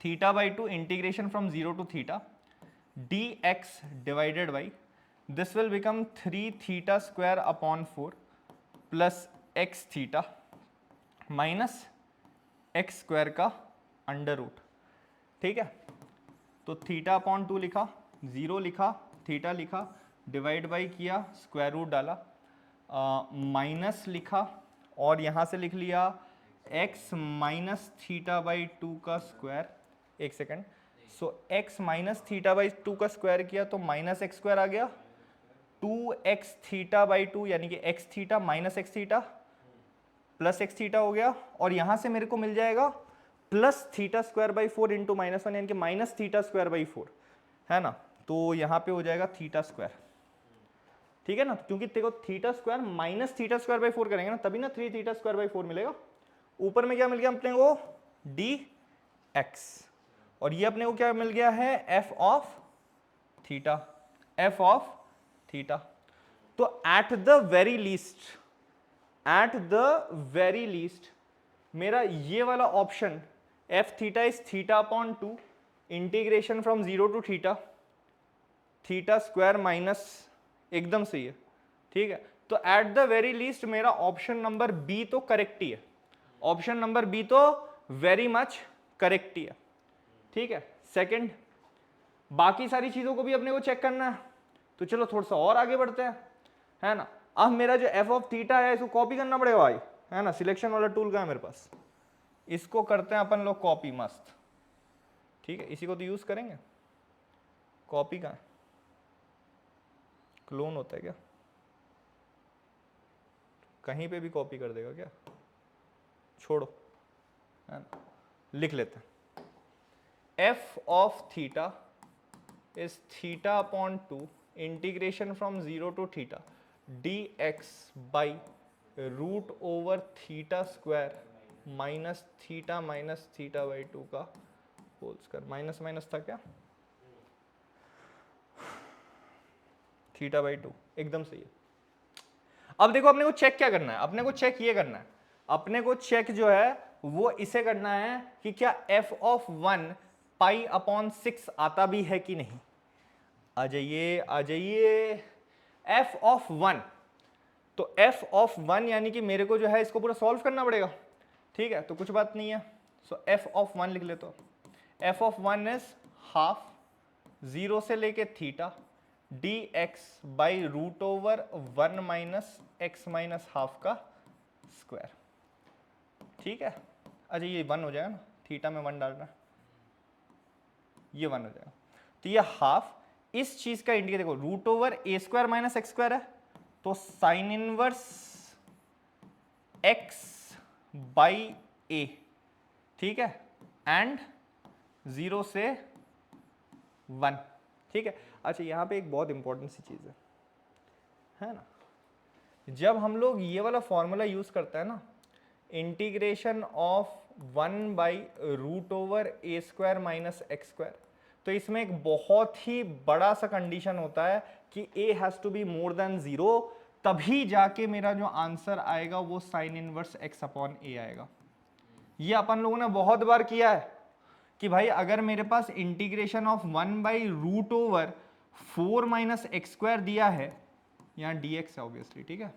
theta by 2 integration from 0 to theta dx divided by this will become 3 theta square upon 4 plus x theta minus x square का under root. ठीक है, तो theta upon 2 लिखा, 0 लिखा, थीटा लिखा, डिवाइड बाई किया, स्क्वायर रूट डाला, माइनस लिखा, और यहाँ से लिख लिया x माइनस थीटा बाई 2 का स्क्वायर. एक second, so x minus theta by 2 का स्क्वायर किया तो माइनस एक्स स्क्वायर आ गया, 2x थीटा बाई 2 यानी कि x theta minus x theta plus x theta हो गया, और यहाँ से मेरे को मिल जाएगा plus theta square by 4 into -1 यानी कि माइनस थीटा स्क्वायर बाई 4, है ना। तो यहाँ पे हो जाएगा थीटा स्क्वायर, ठीक है ना, क्योंकि देखो theta square minus theta square by 4 करेंगे ना, तभी ना 3 थीटा स्क्वायर बाई 4 मिलेगा। ऊपर में क्या मिल गया अपने को, डी एक्स, और ये अपने को क्या मिल गया है, f of theta, f of theta. तो एट द वेरी लीस्ट मेरा ये वाला option f theta is theta upon 2 integration from 0 to theta, theta square minus, एकदम सही है, ठीक है। तो एट द वेरी लीस्ट मेरा ऑप्शन नंबर बी तो करेक्ट ही है, ऑप्शन नंबर बी तो वेरी मच करेक्ट ही है, ठीक है। सेकंड, बाकी सारी चीजों को भी अपने को चेक करना है, तो चलो थोड़ा सा और आगे बढ़ते हैं, है ना। अब मेरा जो एफ ऑफ थीटा है इसको कॉपी करना पड़ेगा भाई, है ना। सिलेक्शन वाला टूल का है मेरे पास, इसको करते हैं अपन लोग कॉपी, मस्त, ठीक है। इसी को तो यूज करेंगे, कॉपी का क्लोन होता है क्या, कहीं पे भी कॉपी कर देगा क्या, छोड़ो, है ना। लिख लेते हैं, f of theta is theta upon 2 integration from 0 to theta d x by root over theta square minus theta by 2 का होल स्क्वायर, माइनस माइनस था क्या, थीटा बाई 2, एकदम सही है। अब देखो अपने को चेक क्या करना है, अपने को चेक ये करना है, अपने को चेक जो है वो इसे करना है कि क्या एफ ऑफ 1 पाई अपॉन 6 आता भी है कि नहीं। आ जाइए, एफ ऑफ 1, तो एफ ऑफ 1 यानी कि मेरे को जो है इसको पूरा सॉल्व करना पड़ेगा, ठीक है। तो कुछ बात नहीं है, सो एफ ऑफ 1 लिख लेते हो, एफ ऑफ 1 इज हाफ 0 से लेके theta d x by root over 1 minus x minus half का स्क्वायर, ठीक है। अच्छा ये 1 हो जाएगा ना, थीटा में 1 डाल रहा है, ये 1 हो जाएगा। तो ये हाफ इस चीज का इंडिकेट देखो, root over a square minus x square है, तो साइन इनवर्स एक्स बाई ए, ठीक है, एंड 0 से 1, ठीक है। अच्छा यहाँ पे एक बहुत इंपॉर्टेंट सी चीज है ना, जब हम लोग ये वाला फॉर्मूला यूज करते हैं ना, integration of 1 by root over a square minus x square, तो इसमें एक बहुत ही बड़ा सा कंडीशन होता है कि a has to be more than 0, तभी जाके मेरा जो आंसर आएगा वो sine inverse x upon a आएगा। ये अपन लोगों ने बहुत बार किया है कि भाई अगर मेरे पास integration of 1 by root over 4 minus x square दिया है, यहाँ dx है ऑब्वियसली, ठीक है,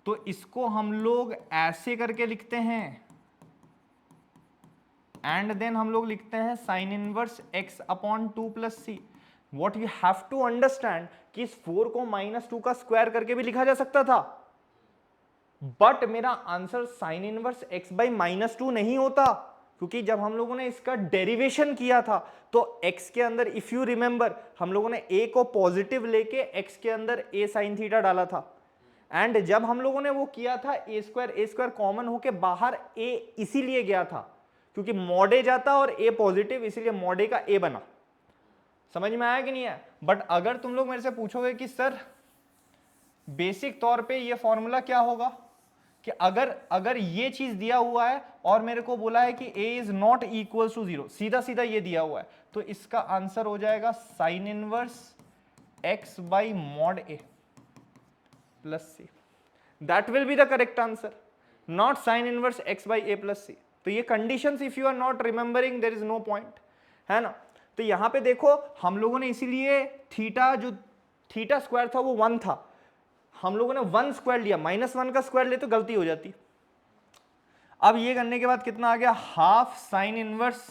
तो इसको हम लोग ऐसे करके लिखते हैं, एंड देन हम लोग लिखते हैं sine inverse x upon 2 plus C. What you have to understand कि इस 4 को -2 का स्क्वायर करके भी लिखा जा सकता था, बट मेरा answer sine inverse x by -2 नहीं होता, क्योंकि जब हम लोगों ने इसका डेरिवेशन किया था तो x के अंदर, इफ यू रिमेंबर, हम लोगों ने a को पॉजिटिव लेके x के अंदर a साइन थीटा डाला था, एंड जब हम लोगों ने वो किया था a स्क्वायर कॉमन होके बाहर a इसीलिए गया था क्योंकि मॉड ए जाता और a पॉजिटिव, इसीलिए मॉड ए का a बना। समझ में आया कि नहीं है। बट अगर तुम लोग मेरे से पूछोगे कि सर बेसिक तौर पे ये फॉर्मूला क्या होगा, कि अगर ये चीज दिया हुआ है और मेरे को बोला है कि a is not equal to 0, सीधा सीधा ये दिया हुआ है, तो इसका आंसर हो जाएगा sine inverse x by mod A plus C. That will be the correct answer, not sine inverse x by A plus C. तो ये conditions if you are not remembering there is no point, है ना। तो यहां पे देखो हम लोगों ने इसीलिए थीटा, जो थीटा स्क्वायर था वो 1 था, हम लोगों ने 1 स्क्वायर लिया, -1 का स्क्वायर ले तो गलती हो जाती। अब ये करने के बाद कितना आ गया, हाफ साइन इनवर्स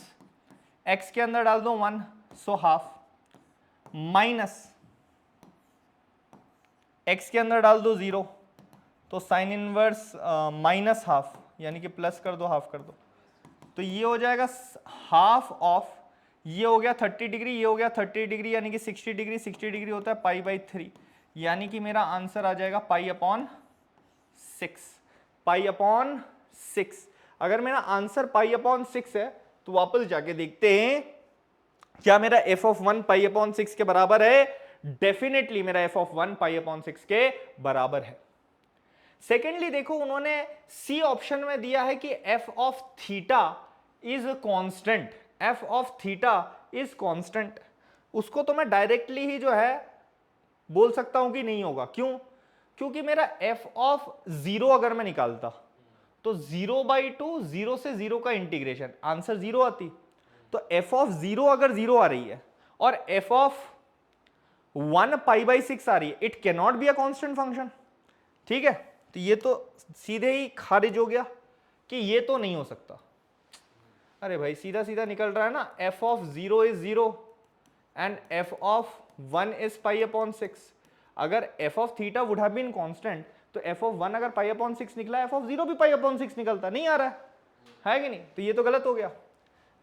x के अंदर डाल दो 1, सो हाफ, माइनस x के अंदर डाल दो 0, तो साइन इनवर्स माइनस हाफ, यानी कि प्लस कर दो, हाफ कर दो, तो ये हो जाएगा हाफ ऑफ, ये हो गया 30 डिग्री, ये हो गया 30 डिग्री, यानी कि 60 डिग्री, 60 डिग्री होता है पाई बाई 3, यानी कि मेरा आंसर आ जाएगा पाई अपॉन 6, पाई अपॉन 6। अगर मेरा आंसर पाई अपॉन 6 है तो वापस जाके देखते हैं क्या मेरा f ऑफ 1 पाई अपॉन 6 के बराबर है। डेफिनेटली मेरा f ऑफ 1 पाई अपॉन 6 के बराबर है। सेकेंडली देखो उन्होंने सी ऑप्शन में दिया है कि f of theta is constant, f of theta is constant. उसको तो मैं डायरेक्टली ही जो है बोल सकता हूं कि नहीं होगा। क्यों? क्योंकि मेरा f ऑफ 0 अगर मैं निकालता तो 0/2 0 से 0 का इंटीग्रेशन, आंसर 0 आती। तो f ऑफ 0 अगर 0 आ रही है और f ऑफ 1 π/6 आ रही है, it can not be a constant function. ठीक है, तो ये तो सीधे ही खारिज हो गया कि ये तो नहीं हो सकता। अरे भाई सीधा सीधा निकल रहा है ना, f of 0 is 0 and f of 1 is π/6। अगर f of theta would have been constant तो f ऑफ 1 अगर π/6 निकला, f ऑफ 0 भी π/6 निकलता, नहीं आ रहा है कि नहीं? तो ये तो गलत हो गया।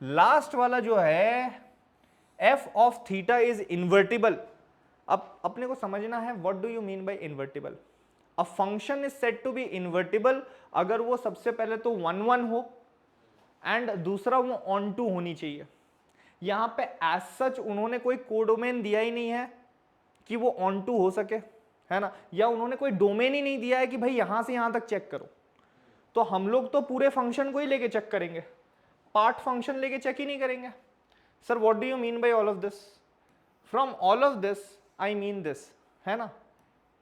लास्ट वाला जो है f of theta is invertible. अब अपने को समझना है what do you mean by invertible. A function is said to be invertible अगर वो सबसे पहले तो 1 1 हो एंड दूसरा वो ऑन टू होनी चाहिए। यहां पे एज सच उन्होंने कोई कोडोमेन दिया ही नहीं है कि वो ऑन टू हो सके, है ना, या उन्होंने कोई डोमेन ही नहीं दिया है कि भाई यहां से यहां तक चेक करो। तो हम लोग तो पूरे फंक्शन को ही लेके चेक करेंगे, पार्ट फंक्शन लेके चेक ही नहीं करेंगे। Sir what do you mean bye all of this? From all of this I mean this, है ना,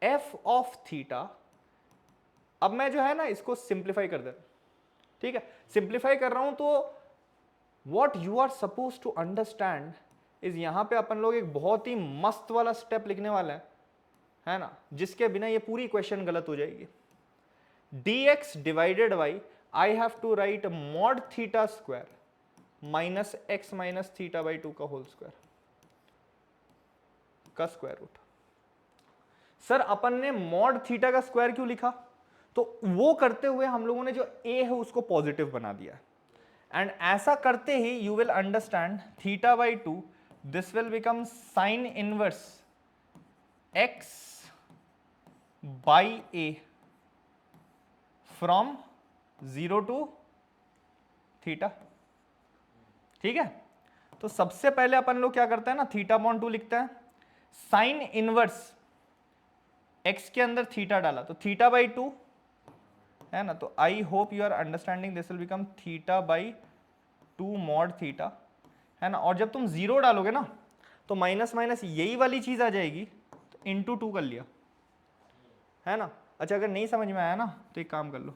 f ऑफ थीटा। अब मैं जो है ना इसको सिंप्लीफाई कर दे, ठीक है, सिंप्लीफाई कर रहा हूं तो what you are suppose to understand is, यहां पे अपन लोग एक बहुत ही मस्त वाला स्टेप लिखने वाला है ना, जिसके बिना ये पूरी इक्वेशन गलत हो जाएगी। dx divided by I have to write mod theta square minus x minus theta by 2 का होल स्क्वायर का स्क्वायर रूट। सर अपन ने मॉड थीटा का स्क्वायर क्यों लिखा? तो वो करते हुए हम लोगों ने जो a है उसको पॉजिटिव बना दिया, एंड ऐसा करते ही you will understand theta by 2 this will become sine inverse x by a from 0 to theta. ठीक है, तो सबसे पहले अपन लोग क्या करते हैं ना, थीटा अपॉन 2 लिखते हैं, साइन इनवर्स x के अंदर थीटा डाला तो थीटा बाई 2, है ना, तो I hope you are understanding this will become theta by 2 mod theta, है ना। और जब तुम 0 डालोगे ना तो माइनस माइनस यही वाली चीज आ जाएगी, तो इंटू 2 कर लिया, है ना। अच्छा अगर नहीं समझ में आया ना तो एक काम कर लो,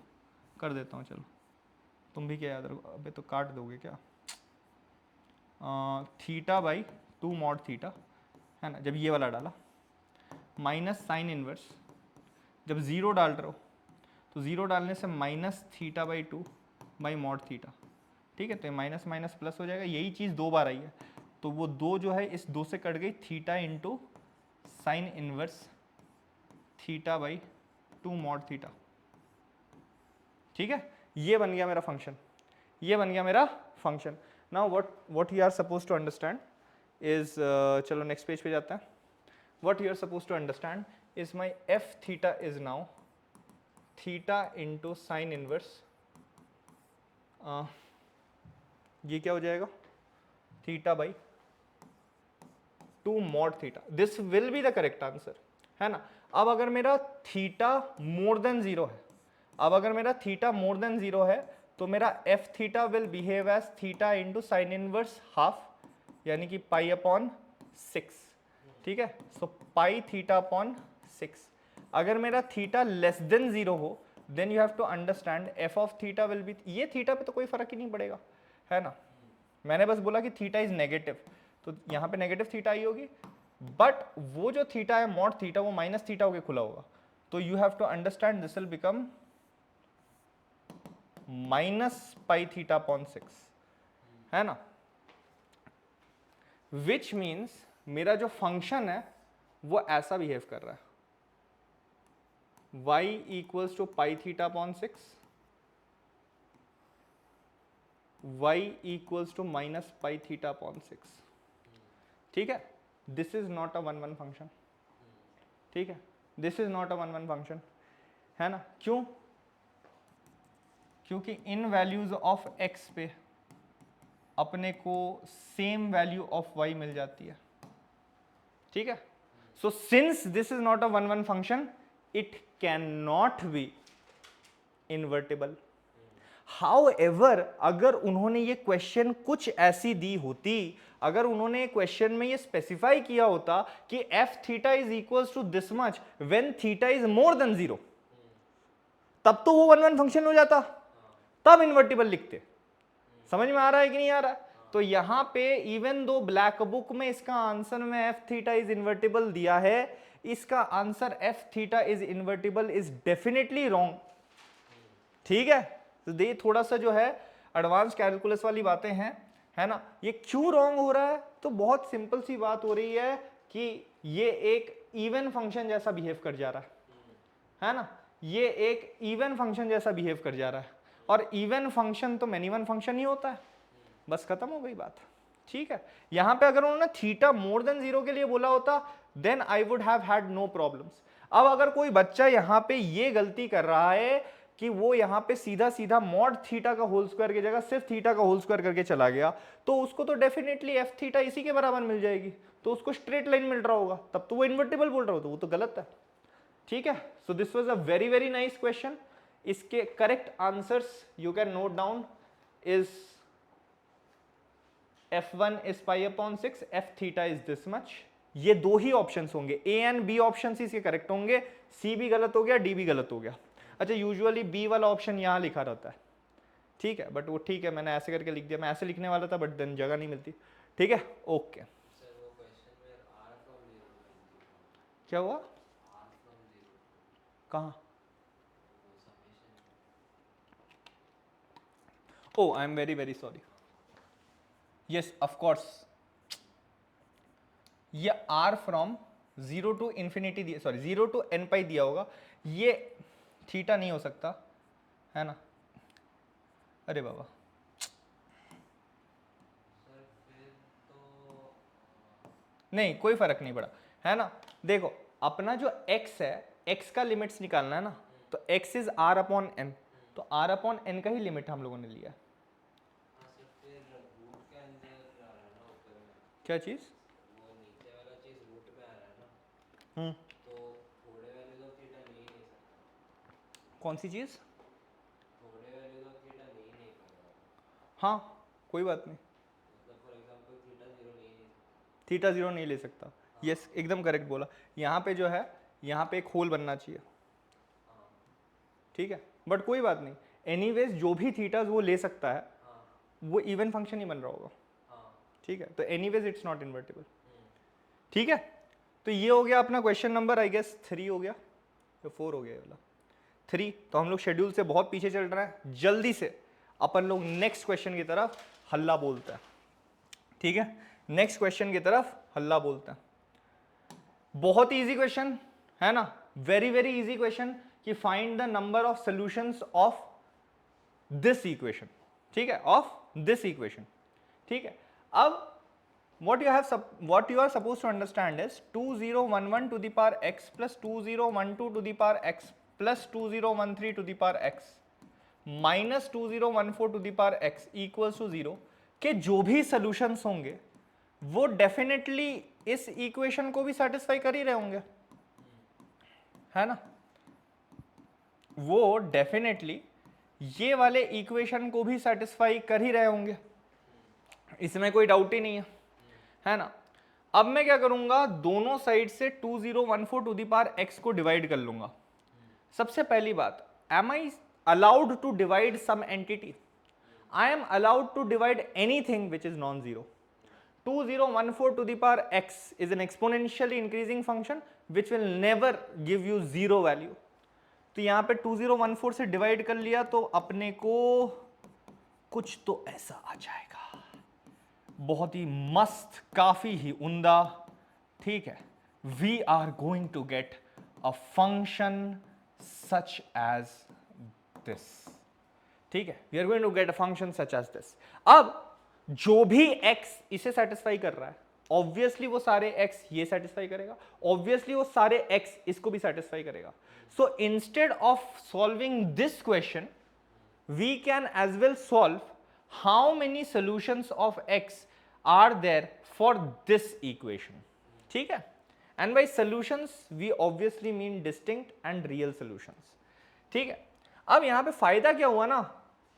कर देता हूँ, चलो तुम भी क्या याद रखो, अबे तो काट दोगे क्या, थीटा बाई 2 मॉड थीटा, है ना, जब ये वाला डाला माइनस साइन इनवर्स, जब 0 डाल रहे हो तो 0 डालने से minus theta by 2 by mod theta. ठीक है, तो माइनस माइनस प्लस हो जाएगा, यही चीज़ 2 बार आई है तो वो 2 जो है इस 2 से कट गई, theta into sine inverse theta by 2 mod theta. ठीक है, ये बन गया मेरा फंक्शन, ये बन गया मेरा function. Now what you are suppose to understand is, चलो नेक्स्ट पेज पे जाते हैं। What you are supposed to understand is my f theta is now theta into sin inverse, ये क्या हो जाएगा, theta by 2 mod theta. This will be the correct answer, है ना। अब अगर मेरा थीटा मोर देन 0 है, अब अगर मेरा थीटा मोर देन 0 है तो मेरा f theta will behave as theta into sine inverse half, यानी कि पाई अपॉन 6। ठीक है, सो पाई थीटा अपॉन 6। अगर मेरा थीटा लेस देन 0 हो then you have to understand f of theta will be, ये थीटा पे तो कोई फर्क ही नहीं पड़ेगा, है ना। मैंने बस बोला कि थीटा इज नेगेटिव तो यहाँ पे नेगेटिव थीटा आई होगी, बट वो जो थीटा है मॉड थीटा वो माइनस थीटा होके खुला होगा, तो you have to understand this will become minus pi theta upon 6, है ना, विच मीन्स मेरा जो फंक्शन है वो ऐसा बिहेव कर रहा है, y equals to pi theta upon 6, y equals to minus pi theta upon 6। ठीक है, this is not a 1 1 function, ठीक है, this is not a 1 1 function, है ना। क्यों? क्योंकि इन वैल्यूज ऑफ x पे अपने को सेम वैल्यू ऑफ y मिल जाती है, ठीक है। So since this is not a one one function, it can not be invertible. However अगर उन्होंने ये क्वेश्चन कुछ ऐसी दी होती, अगर उन्होंने क्वेश्चन में ये स्पेसिफाई किया होता कि f theta is equals to this much when theta is more than 0, तब तो वो वन वन फंक्शन हो जाता, तब इन्वर्टिबल लिखते। समझ में आ रहा है कि नहीं आ रहा है? तो यहां पे इवन दो ब्लैक बुक में इसका आंसर में एफ थीटा इज इन्वर्टिबल दिया है, इसका answer F theta is invertible is definitely wrong, ठीक है। तो ये थोड़ा सा जो है एडवांस कैलकुलस वाली बातें हैं, है ना। ये क्यों रॉन्ग हो रहा है? तो बहुत सिंपल सी बात हो रही है कि ये एक इवन फंक्शन जैसा बिहेव कर जा रहा है ना, ये एक इवन फंक्शन जैसा बिहेव कर जा रहा है, और इवन फंक्शन तो मैनी वन फंक्शन ही होता है, बस खत्म हो गई बात, ठीक है। यहां पे अगर उन्होंने थीटा मोर देन 0 के लिए बोला होता, then I would have had no problems. अब अगर कोई बच्चा यहां पे ये गलती कर रहा है कि वो यहां पे सीधा सीधा मॉड थीटा का होल स्क्वायर की जगह सिर्फ थीटा का होल स्क्वायर करके चला गया, तो उसको तो डेफिनेटली एफ थीटा इसी के बराबर मिल जाएगी, तो उसको स्ट्रेट लाइन मिल रहा होगा, तब तो वो इन्वर्टिबल बोल रहा होता, वो तो गलत है, ठीक है। So this was a very very nice question. इसके correct answers you can note down is f1 is pi upon 6, f theta is this much। ये दो ही ऑप्शंस होंगे, a एंड b ऑप्शंस इसके करेक्ट होंगे, c भी गलत हो गया, d भी गलत हो गया। अच्छा, यूजुअली b वाला ऑप्शन यहाँ लिखा रहता है, ठीक है, बट वो ठीक है, मैंने ऐसे करके लिख दिया, मैं ऐसे लिखने वाला था बट देन जगह नहीं मिलती, ठीक है, ओके। क्या हुआ? कहाँ? Oh I am very very sorry, yes of course, ये r फ्रॉम 0 टू इंफिनिटी दिया, सॉरी 0 टू n पाई दिया होगा, ये थीटा नहीं हो सकता, है ना। अरे बाबा, नहीं कोई फर्क नहीं पड़ा, है ना। देखो अपना जो x है, x का लिमिट्स निकालना है ना, तो x is r upon n, तो r अपॉन n का ही लिमिट हम लोगों ने लिया है। क्या चीज? कौन सी चीज? हाँ कोई बात नहीं, थीटा 0 नहीं ले सकता, यस एकदम करेक्ट बोला। यहाँ पे जो है, यहाँ पे एक होल बनना चाहिए, ठीक है, बट कोई बात नहीं, एनीवेज जो भी थीटाज वो ले सकता है, वो इवन फंक्शन ही बन रहा होगा, ठीक है, तो एनीवेज इट्स नॉट इन्वर्टिबल, ठीक है। तो ये हो गया अपना क्वेश्चन नंबर आई गेस 3 हो गया या 4 हो गया ये वाला 3। तो हम लोग शेड्यूल से बहुत पीछे चल रहे हैं, जल्दी से अपन लोग नेक्स्ट क्वेश्चन की तरफ हल्ला बोलते हैं, ठीक है, नेक्स्ट क्वेश्चन की तरफ हल्ला बोलते हैं। बहुत इजी क्वेश्चन है ना, वेरी वेरी इजी क्वेश्चन, कि find the number of solutions of this equation, ठीक है, ऑफ दिस इक्वेशन, ठीक है। अब what you are supposed to understand is 2011 to the power x plus 2012 to the power x plus 2013 to the power x minus 2014 to the power x equals to 0 के जो भी solutions होंगे वो definitely इस equation को भी satisfy कर ही रहे होंगे, है ना, वो डेफिनेटली ये वाले इक्वेशन को भी सेटिस्फाई कर ही रहे होंगे, इसमें कोई डाउट ही नहीं है ना। अब मैं क्या करूंगा, दोनों साइड से 2014 टू द पावर x को डिवाइड कर लूंगा। सबसे पहली बात, am I allowed to divide some entity? I am allowed to divide anything which is non zero. 2014 to the power x is an exponentially increasing function which will never give you zero value। तो यहां पे 2014 से divide कर लिया तो अपने को कुछ तो ऐसा आ जाएगा, बहुत ही मस्त, काफी ही उम्दा, ठीक है। We are going to get a function such as this, ठीक है, we are going to get a function such as this. अब जो भी x इसे सेटिस्फाई कर रहा है, ऑब्वियसली वो सारे x ये सेटिस्फाई करेगा, ऑब्वियसली वो सारे x इसको भी सेटिस्फाई करेगा। So instead of solving this question, we can as well solve how many solutions of x are there for this equation. ठीक है, and by solutions we obviously mean distinct and real solutions. ठीक है, अब यहां पे फायदा क्या हुआ ना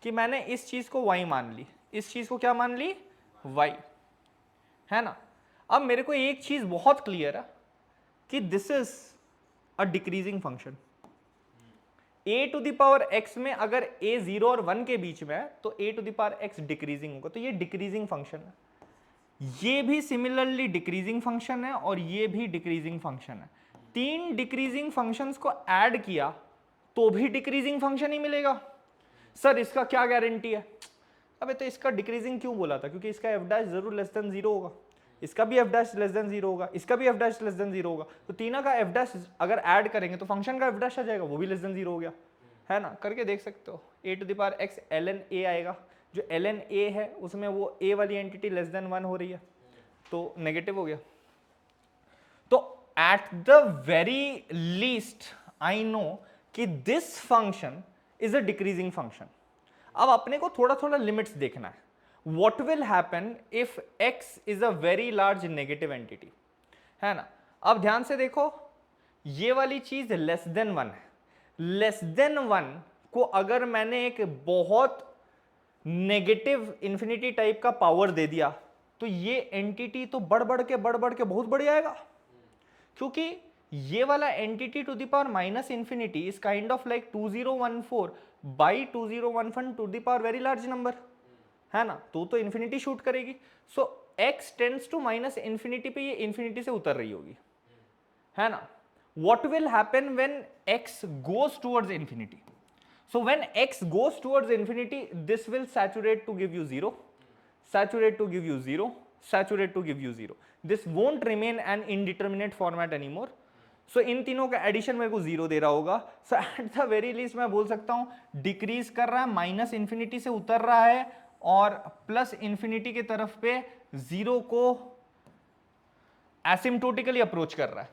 कि मैंने इस चीज को y मान ली, इस चीज को क्या मान ली, y, है ना। अब मेरे को एक चीज बहुत क्लियर है कि this is a decreasing function. a to the power x में अगर a 0 और 1 के बीच में है तो a to the power x decreasing होगा, तो ये डिक्रीजिंग फंक्शन है। ये भी सिमिलरली डिक्रीजिंग फंक्शन है और ये भी डिक्रीजिंग फंक्शन है। तीन डिक्रीजिंग फंक्शंस को ऐड किया तो भी डिक्रीजिंग फंक्शन ही मिलेगा। सर इसका क्या गारंटी है? अबे तो इसका डिक्रीजिंग क्यों बोला था? क्योंकि इसका एफ डैश जरूर लेस देन 0 होगा, इसका भी एफ डैश लेस देन 0 होगा, इसका भी एफ डैश लेस देन 0 होगा, तो तीनों का एफ डैश अगर ऐड करेंगे तो फंक्शन का एफ डैश आ जाएगा, वो भी लेस देन 0 हो गया, है ना। करके देख सकते हो, a to the power x ln a आएगा, जो ln a है उसमें वो a वाली एंटिटी लेस देन 1 हो रही है तो नेगेटिव हो गया। तो at the very least I know कि this function is a decreasing function. अब अपने को थोड़ा थोड़ा लिमिट्स देखना है। What will happen if x is a very large negative entity, है ना। अब ध्यान से देखो, ये वाली चीज लेस देन 1 है, लेस देन 1 को अगर मैंने एक बहुत नेगेटिव इंफिनिटी टाइप का पावर दे दिया तो ये एंटिटी तो बढ़ बढ़ के बहुत बड़ी आएगा, क्योंकि ये वाला entity to the power minus infinity is kind of like 2014 by 2011 to the power very large number, है ना। तो इंफिनिटी शूट करेगी। So x tends to minus infinity पे ये इंफिनिटी से उतर रही होगी, है ना। What will happen when x goes towards infinity? So when x goes towards infinity this will saturate to give you 0, saturate to give you 0, saturate to give you 0। This won't remain an indeterminate format anymore. So इन तीनों का addition मेरे को 0 दे रहा होगा। So at the very least मैं बोल सकता हूं डिक्रीज कर रहा है, माइनस इंफिनिटी से उतर रहा है और प्लस इंफिनिटी की तरफ पे 0 को एसिम्प्टोटिकली अप्रोच कर रहा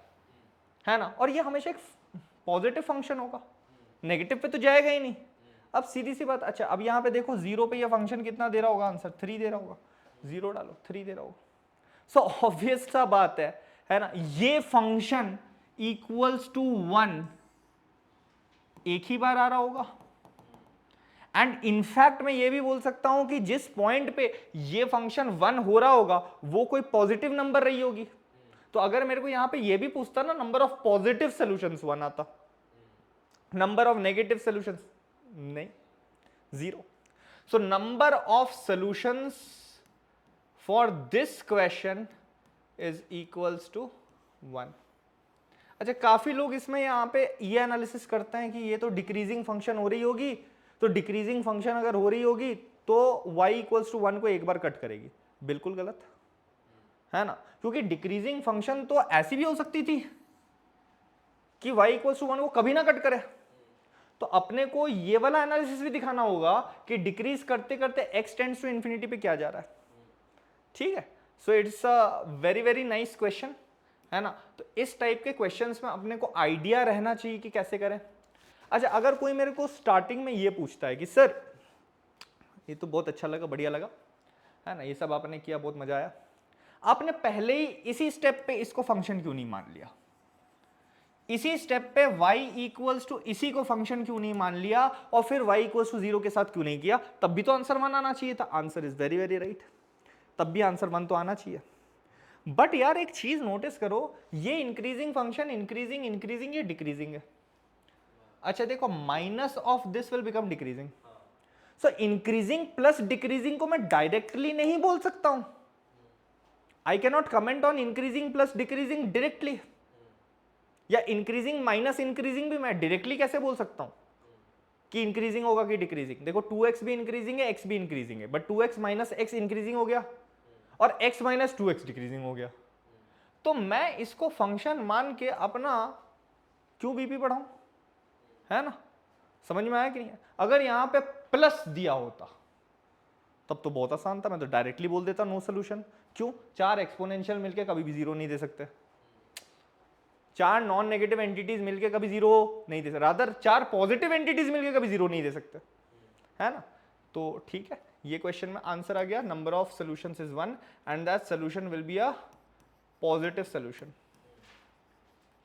है ना। और ये हमेशा एक पॉजिटिव फंक्शन होगा, नेगेटिव पे तो जाएगा ही नहीं। अब सीधी सी बात, अच्छा अब यहां पे देखो 0 पे ये फंक्शन कितना दे रहा होगा, आंसर 3 दे रहा होगा, 0 डालो 3 दे रहा होगा। सो ऑब्वियस सा बात है ना, ये फंक्शन इक्वल्स टू 1 एक ही बार आ रहा होगा। एंड इनफैक्ट मैं ये भी बोल सकता हूं कि जिस पॉइंट पे ये फंक्शन 1 हो रहा होगा वो कोई पॉजिटिव नंबर रही होगी। तो अगर मेरे को यहां पे ये भी पूछता ना, नंबर ऑफ पॉजिटिव सॉल्यूशंस 1 आता, नंबर ऑफ नेगेटिव सॉल्यूशंस नहीं, 0। So number of solutions for this question is equals to 1। अच्छा, काफी लोग इसमें यहां पे ये एनालिसिस करते हैं कि ये तो डिक्रीजिंग फंक्शन हो रही होगी, तो डिक्रीजिंग फंक्शन अगर हो रही होगी तो y इक्वल्स टू 1 को एक बार कट करेगी। बिल्कुल गलत, है ना, क्योंकि डिक्रीजिंग फंक्शन तो ऐसी भी हो सकती थी कि y इक्वल्स टू 1 को कभी ना कट करे। तो अपने को ये वाला एनालिसिस भी दिखाना होगा कि डिक्रीज करते करते x टेंड्स टू इंफिनिटी पे क्या जा रहा है। ठीक है, so it's a very very nice question, है ना। तो इस टाइप के क्वेश्चंस में अपने को आइडिया रहना चाहिए कि कैसे करें। अच्छा, अगर कोई मेरे को स्टार्टिंग में ये पूछता है कि सर ये तो बहुत अच्छा लगा, बढ़िया लगा, है ना, ये सब आपने किया, बहुत मजा आया, आपने पहले ही इसी स्टेप पे इसको फंक्शन क्यों नहीं मान लिया? इसी स्टेप पे y इक्वल्स टू इसी को फंक्शन क्यों नहीं मान लिया और फिर y इक्वल्स टू 0 के साथ क्यों नहीं किया? तब भी तो आंसर 1 आना चाहिए था। Answer is very very right, तब भी आंसर 1 तो आना चाहिए। बट यार एक चीज नोटिस करो, ये इंक्रीजिंग फंक्शन इंक्रीजिंग ये डिक्रीजिंग है। अच्छा देखो, minus of this will become decreasing. So increasing plus decreasing को मैं डायरेक्टली नहीं बोल सकता हूं। I can not comment on increasing plus decreasing directly, या इंक्रीजिंग माइनस इंक्रीजिंग भी मैं डायरेक्टली कैसे बोल सकता हूं कि इंक्रीजिंग होगा कि डिक्रीजिंग। देखो 2x भी इंक्रीजिंग है, x भी इंक्रीजिंग है, but 2x minus x increasing हो गया और x माइनस 2x डिक्रीजिंग हो गया। तो मैं इसको फंक्शन मान के अपना क्यों बीपी बढ़ाऊं, है ना। समझ में आया कि नहीं? अगर यहां पे प्लस दिया होता तब तो बहुत आसान था, मैं तो डायरेक्टली बोल देता नो सोल्यूशन। क्यों? 4 एक्सपोनेंशियल मिलके कभी भी 0 नहीं दे सकते, 4 नॉन नेगेटिव एंटिटीज मिलके कभी 0 नहीं दे सकते, रादर 4 पॉजिटिव एंटिटीज मिलके कभी 0 नहीं दे सकते, है ना। तो ठीक है, ये क्वेश्चन में आंसर आ गया, number of solutions is 1 and that solution will be a positive solution.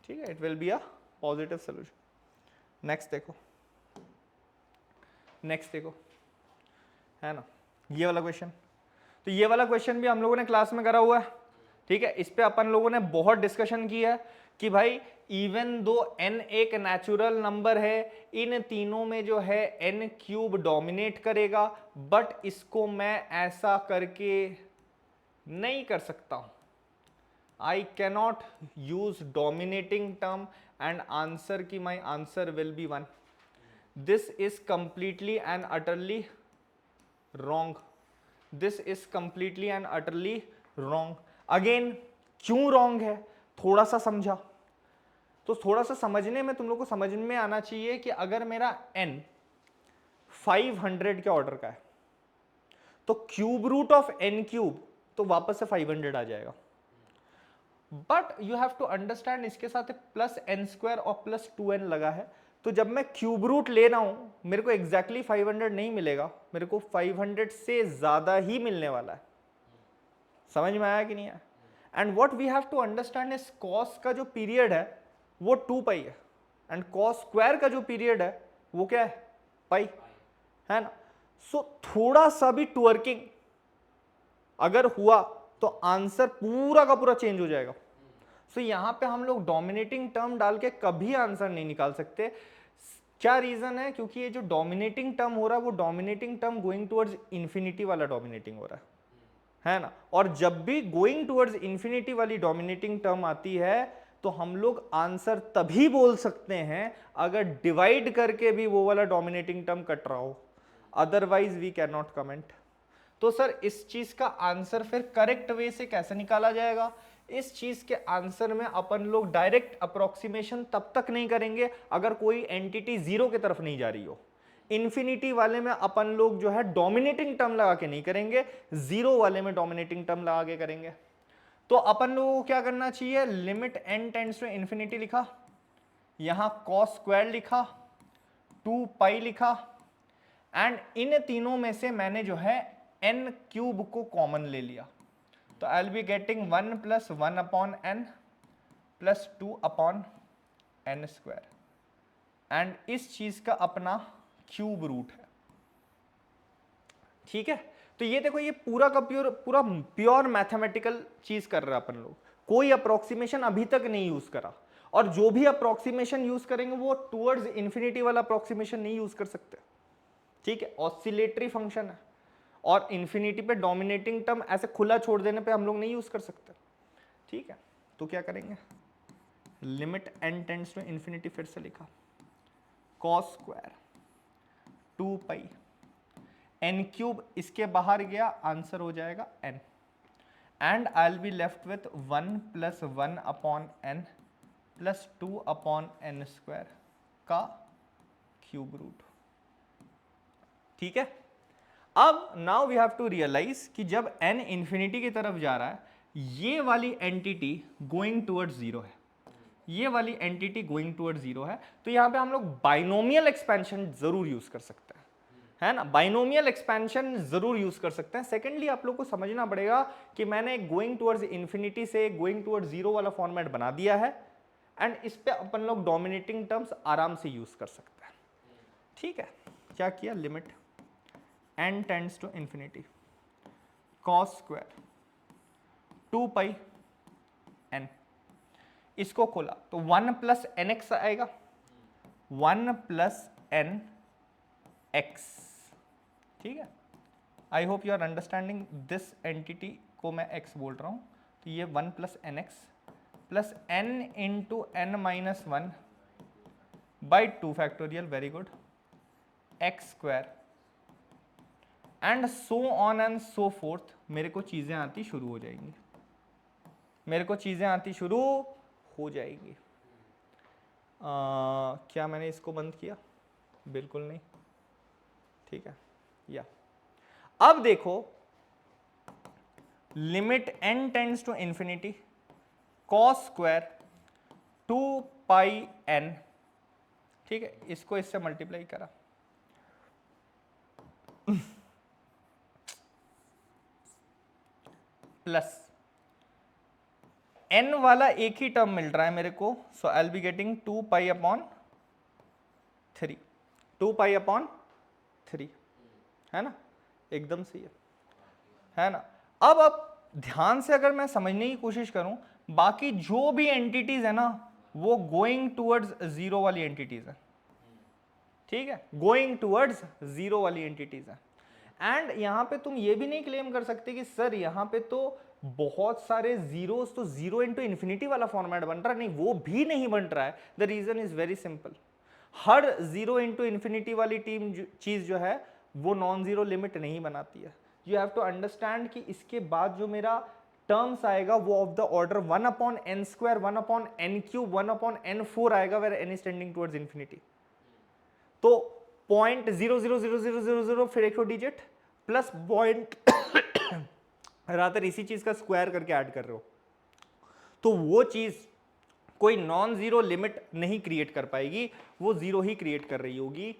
ठीक है, it will be a positive solution. Next देखो, नेक्स्ट देखो, है ना, ये वाला क्वेश्चन। तो ये वाला क्वेश्चन भी हम लोगों ने क्लास में करा हुआ है। ठीक है, इस पे अपन लोगों ने बहुत डिस्कशन की है कि भाई इवन दो n एक नेचुरल नंबर है, इन तीनों में जो है n क्यूब डोमिनेट करेगा, बट इसको मैं ऐसा करके नहीं कर सकता हूं। I cannot use dominating term and answer की my answer will be 1। This is completely and utterly wrong. This is completely and utterly wrong. Again क्यों रॉन्ग है, थोड़ा सा समझा तो थोड़ा सा समझने में तुम लोग को समझ में आना चाहिए कि अगर मेरा n 500 के ऑर्डर का है तो cube root of n cube तो वापस से 500 आ जाएगा। But you have to understand, इसके साथ प्लस n स्क्वायर और प्लस 2n लगा है, तो जब मैं क्यूब रूट ले रहा हूं मेरे को एग्जैक्टली 500 नहीं मिलेगा, मेरे को 500 से ज्यादा ही मिलने वाला है। समझ में आया कि नहीं आया? And what we have to understand is cos का जो पीरियड है वो 2 पाई है एंड कॉस स्क्वायर का जो पीरियड है वो क्या है, पाई, है ना। सो थोड़ा सा भी ट्वर्किंग अगर हुआ तो आंसर पूरा का पूरा चेंज हो जाएगा। सो यहां पे हम लोग डोमिनेटिंग टर्म डाल के कभी आंसर नहीं निकाल सकते। क्या रीजन है? क्योंकि ये जो डोमिनेटिंग टर्म हो रहा है वो dominating term going towards infinity वाला डोमिनेटिंग हो रहा है ना। और जब भी गोइंग टुवर्ड्स इंफिनिटी वाली डोमिनेटिंग टर्म आती है तो हम लोग आंसर तभी बोल सकते हैं अगर डिवाइड करके भी वो वाला डोमिनेटिंग टर्म कट रहा हो, otherwise we can not comment. तो सर इस चीज का आंसर फिर करेक्ट वे से कैसे निकाला जाएगा? इस चीज के आंसर में अपन लोग डायरेक्ट अप्रोक्सीमेशन तब तक नहीं करेंगे अगर कोई एंटिटी जीरो की तरफ नहीं जा रही हो। इंफिनिटी वाले में अपन लोग जो है डोमिनेटिंग टर्म लगा के नहीं करेंगे, जीरो वाले में डोमिनेटिंग टर्म लगा के करेंगे। तो अपन लोगों को क्या करना चाहिए, limit n tends to infinity लिखा, यहां cos स्क्वायर लिखा, 2 पाई लिखा, एंड इन तीनों में से मैंने जो है n क्यूब को कॉमन ले लिया, तो I will be getting 1 plus 1 upon n plus 2 upon n square, and इस चीज का अपना क्यूब रूट है। ठीक है, तो ये देखो ये पूरा का पूरा प्योर मैथमेटिकल चीज कर रहा है अपन लोग, कोई अप्रोक्सीमेशन अभी तक नहीं यूज करा, और जो भी अप्रोक्सीमेशन यूज करेंगे वो टुवर्ड्स इंफिनिटी वाला अप्रोक्सीमेशन नहीं यूज कर सकते। ठीक है, ऑसिलेटरी फंक्शन है और इंफिनिटी पे डोमिनेटिंग टर्म ऐसे खुला छोड़ देने पे हम लोग नहीं यूज कर सकते। ठीक है, तो क्या करेंगे, limit n tends to infinity फिर से लिखा, cos square 2 pi, n cube इसके बाहर गया, आंसर हो जाएगा n, and I will be left with 1 plus 1 upon n plus 2 upon n square का क्यूब रूट। ठीक है, अब now we have to realize कि जब n इंफिनिटी की तरफ जा रहा है ये वाली एंटिटी गोइंग टुवर्ड्स जीरो है, ये वाली एंटिटी गोइंग टुवर्ड्स जीरो है, तो यहां पे हम लोग बाइनोमियल एक्सपेंशन जरूर यूज कर सकते हैं, है ना। बाइनोमियल एक्सपेंशन जरूर यूज कर सकते हैं। सेकेंडली आप लोग को समझना पड़ेगा कि मैंने गोइंग टुवर्ड्स इंफिनिटी से गोइंग टुवर्ड्स जीरो वाला फॉर्मेट बना दिया है, एंड इस पे अपन लोग डोमिनेटिंग टर्म्स आराम से यूज कर सकते हैं। ठीक है, क्या किया, limit n tends to infinity cos square 2 pi n, इसको खोला तो 1 प्लस एन एक्स आएगा, 1 प्लस एन एक्स। ठीक है, I hope you are understanding this entity को मैं x बोल रहा हूं, तो ये 1 plus n x plus n into n minus 1 by 2 factorial, very good, x square, and so on and so forth. मेरे को चीजें आती शुरू हो जाएंगी, मेरे को चीजें आती शुरू हो जाएंगी। क्या मैंने इसको बंद किया? बिल्कुल नहीं। ठीक है, या अब देखो, limit n tends to infinity cos square 2 pi n, ठीक है, इसको इससे मल्टीप्लाई करा, प्लस n वाला एक ही टर्म मिल रहा है मेरे को, so I will be getting 2 pi upon 3, 2 pi upon 3, है ना, एकदम सही है ना। अब ध्यान से अगर मैं समझने की कोशिश करूं, बाकी जो भी एंटिटीज है ना वो गोइंग टूवर्ड्स जीरो वाली एंटिटीज है, ठीक है, गोइंग टूवर्ड्स जीरो वाली एंटिटीज है। एंड यहां पे तुम ये भी नहीं क्लेम कर सकते कि सर यहां पे तो बहुत सारे जीरोस, तो जीरो इंटू इन्फिनिटी वाला फॉर्मेट बन रहा है, नहीं वो भी नहीं बन रहा है। The reason is very simple, हर जीरो इंटू इन्फिनिटी वाली चीज जो है वो नॉन जीरो लिमिट नहीं बनाती है। यू हैव टू अंडरस्टैंड कि इसके बाद जो मेरा टर्म्स आएगा वो of the order 1 upon n square, 1 upon n cube, 1 upon n4 आएगा, where n is tending towards infinity. तो 0.00000 फिर एक डिजिट प्लस पॉइंट रादर इसी चीज का स्क्वायर करके ऐड कर रहे हो, तो वो चीज कोई नॉन जीरो लिमिट नहीं क्रिएट कर पाएगी, वो जीरो ही क्रिएट कर रही होगी।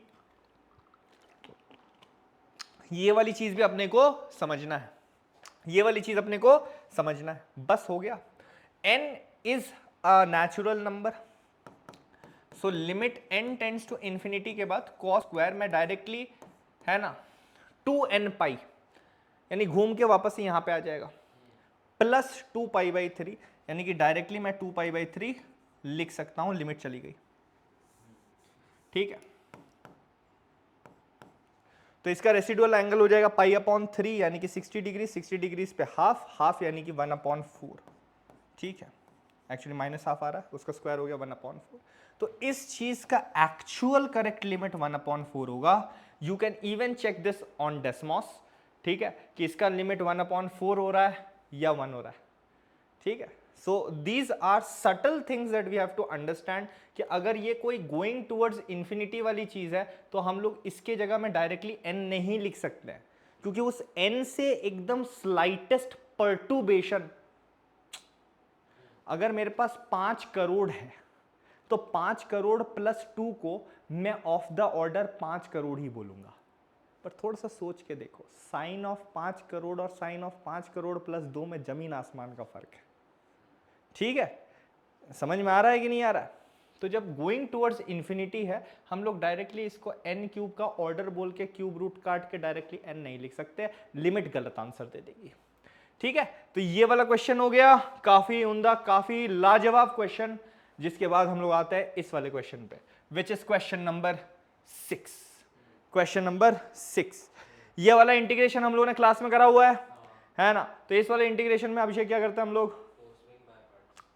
ये वाली चीज भी अपने को समझना है, ये वाली चीज अपने को समझना है, बस हो गया। n is a natural number, so limit n tends to infinity के बाद cos स्क्वायर में डायरेक्टली, है ना, 2n पाई, यानी घूम के वापस ही यहां पे आ जाएगा, प्लस 2 पाई बाई 3, यानी कि डायरेक्टली मैं 2 पाई बाई 3 लिख सकता हूं, लिमिट चली गई, ठीक है। तो इसका रेसिडुअल एंगल हो जाएगा पाई अपॉन 3, यानी कि 60 डिग्री, 60 डिग्री पे हाफ, हाफ यानी कि 1 अपॉन 4, ठीक है, एक्चुअली माइनस हाफ आ रहा है, उसका स्क्वायर हो गया 1 अपॉन 4। तो इस चीज का एक्चुअल करेक्ट लिमिट 1 अपॉन 4 होगा। You can even check this on Desmos, ठीक है, कि इसका लिमिट 1 अपॉन 4 हो रहा है या 1 हो रहा है, ठीक है। So these are subtle things that we have to understand, कि अगर ये कोई गोइंग टूवर्ड्स इंफिनिटी वाली चीज है तो हम लोग इसके जगह में डायरेक्टली n नहीं लिख सकते हैं, क्योंकि उस n से एकदम स्लाइटेस्ट परटूबेशन, अगर मेरे पास 5 करोड़ है तो 5 करोड़ प्लस 2 को मैं ऑफ द ऑर्डर 5 करोड़ ही बोलूंगा। पर थोड़ा सा सोच के देखो, साइन ऑफ 5 करोड़ और साइन ऑफ 5 करोड़ प्लस 2 में जमीन आसमान का फर्क है, ठीक है, समझ में आ रहा है कि नहीं आ रहा है। तो जब गोइंग टुवर्ड्स इंफिनिटी है, हम लोग डायरेक्टली इसको n क्यूब का ऑर्डर बोल के क्यूब रूट काट के डायरेक्टली n नहीं लिख सकते, लिमिट गलत आंसर दे देगी, ठीक है। तो ये वाला क्वेश्चन हो गया, काफी उम्दा, काफी लाजवाब क्वेश्चन। जिसके बाद हम लोग आते हैं इस वाले क्वेश्चन पे, which is question number 6। Question number 6, ये वाला इंटीग्रेशन हम लोगों ने क्लास में करा हुआ है ना। तो इस वाले इंटीग्रेशन में अभिषेक क्या करते हैं हम लोग,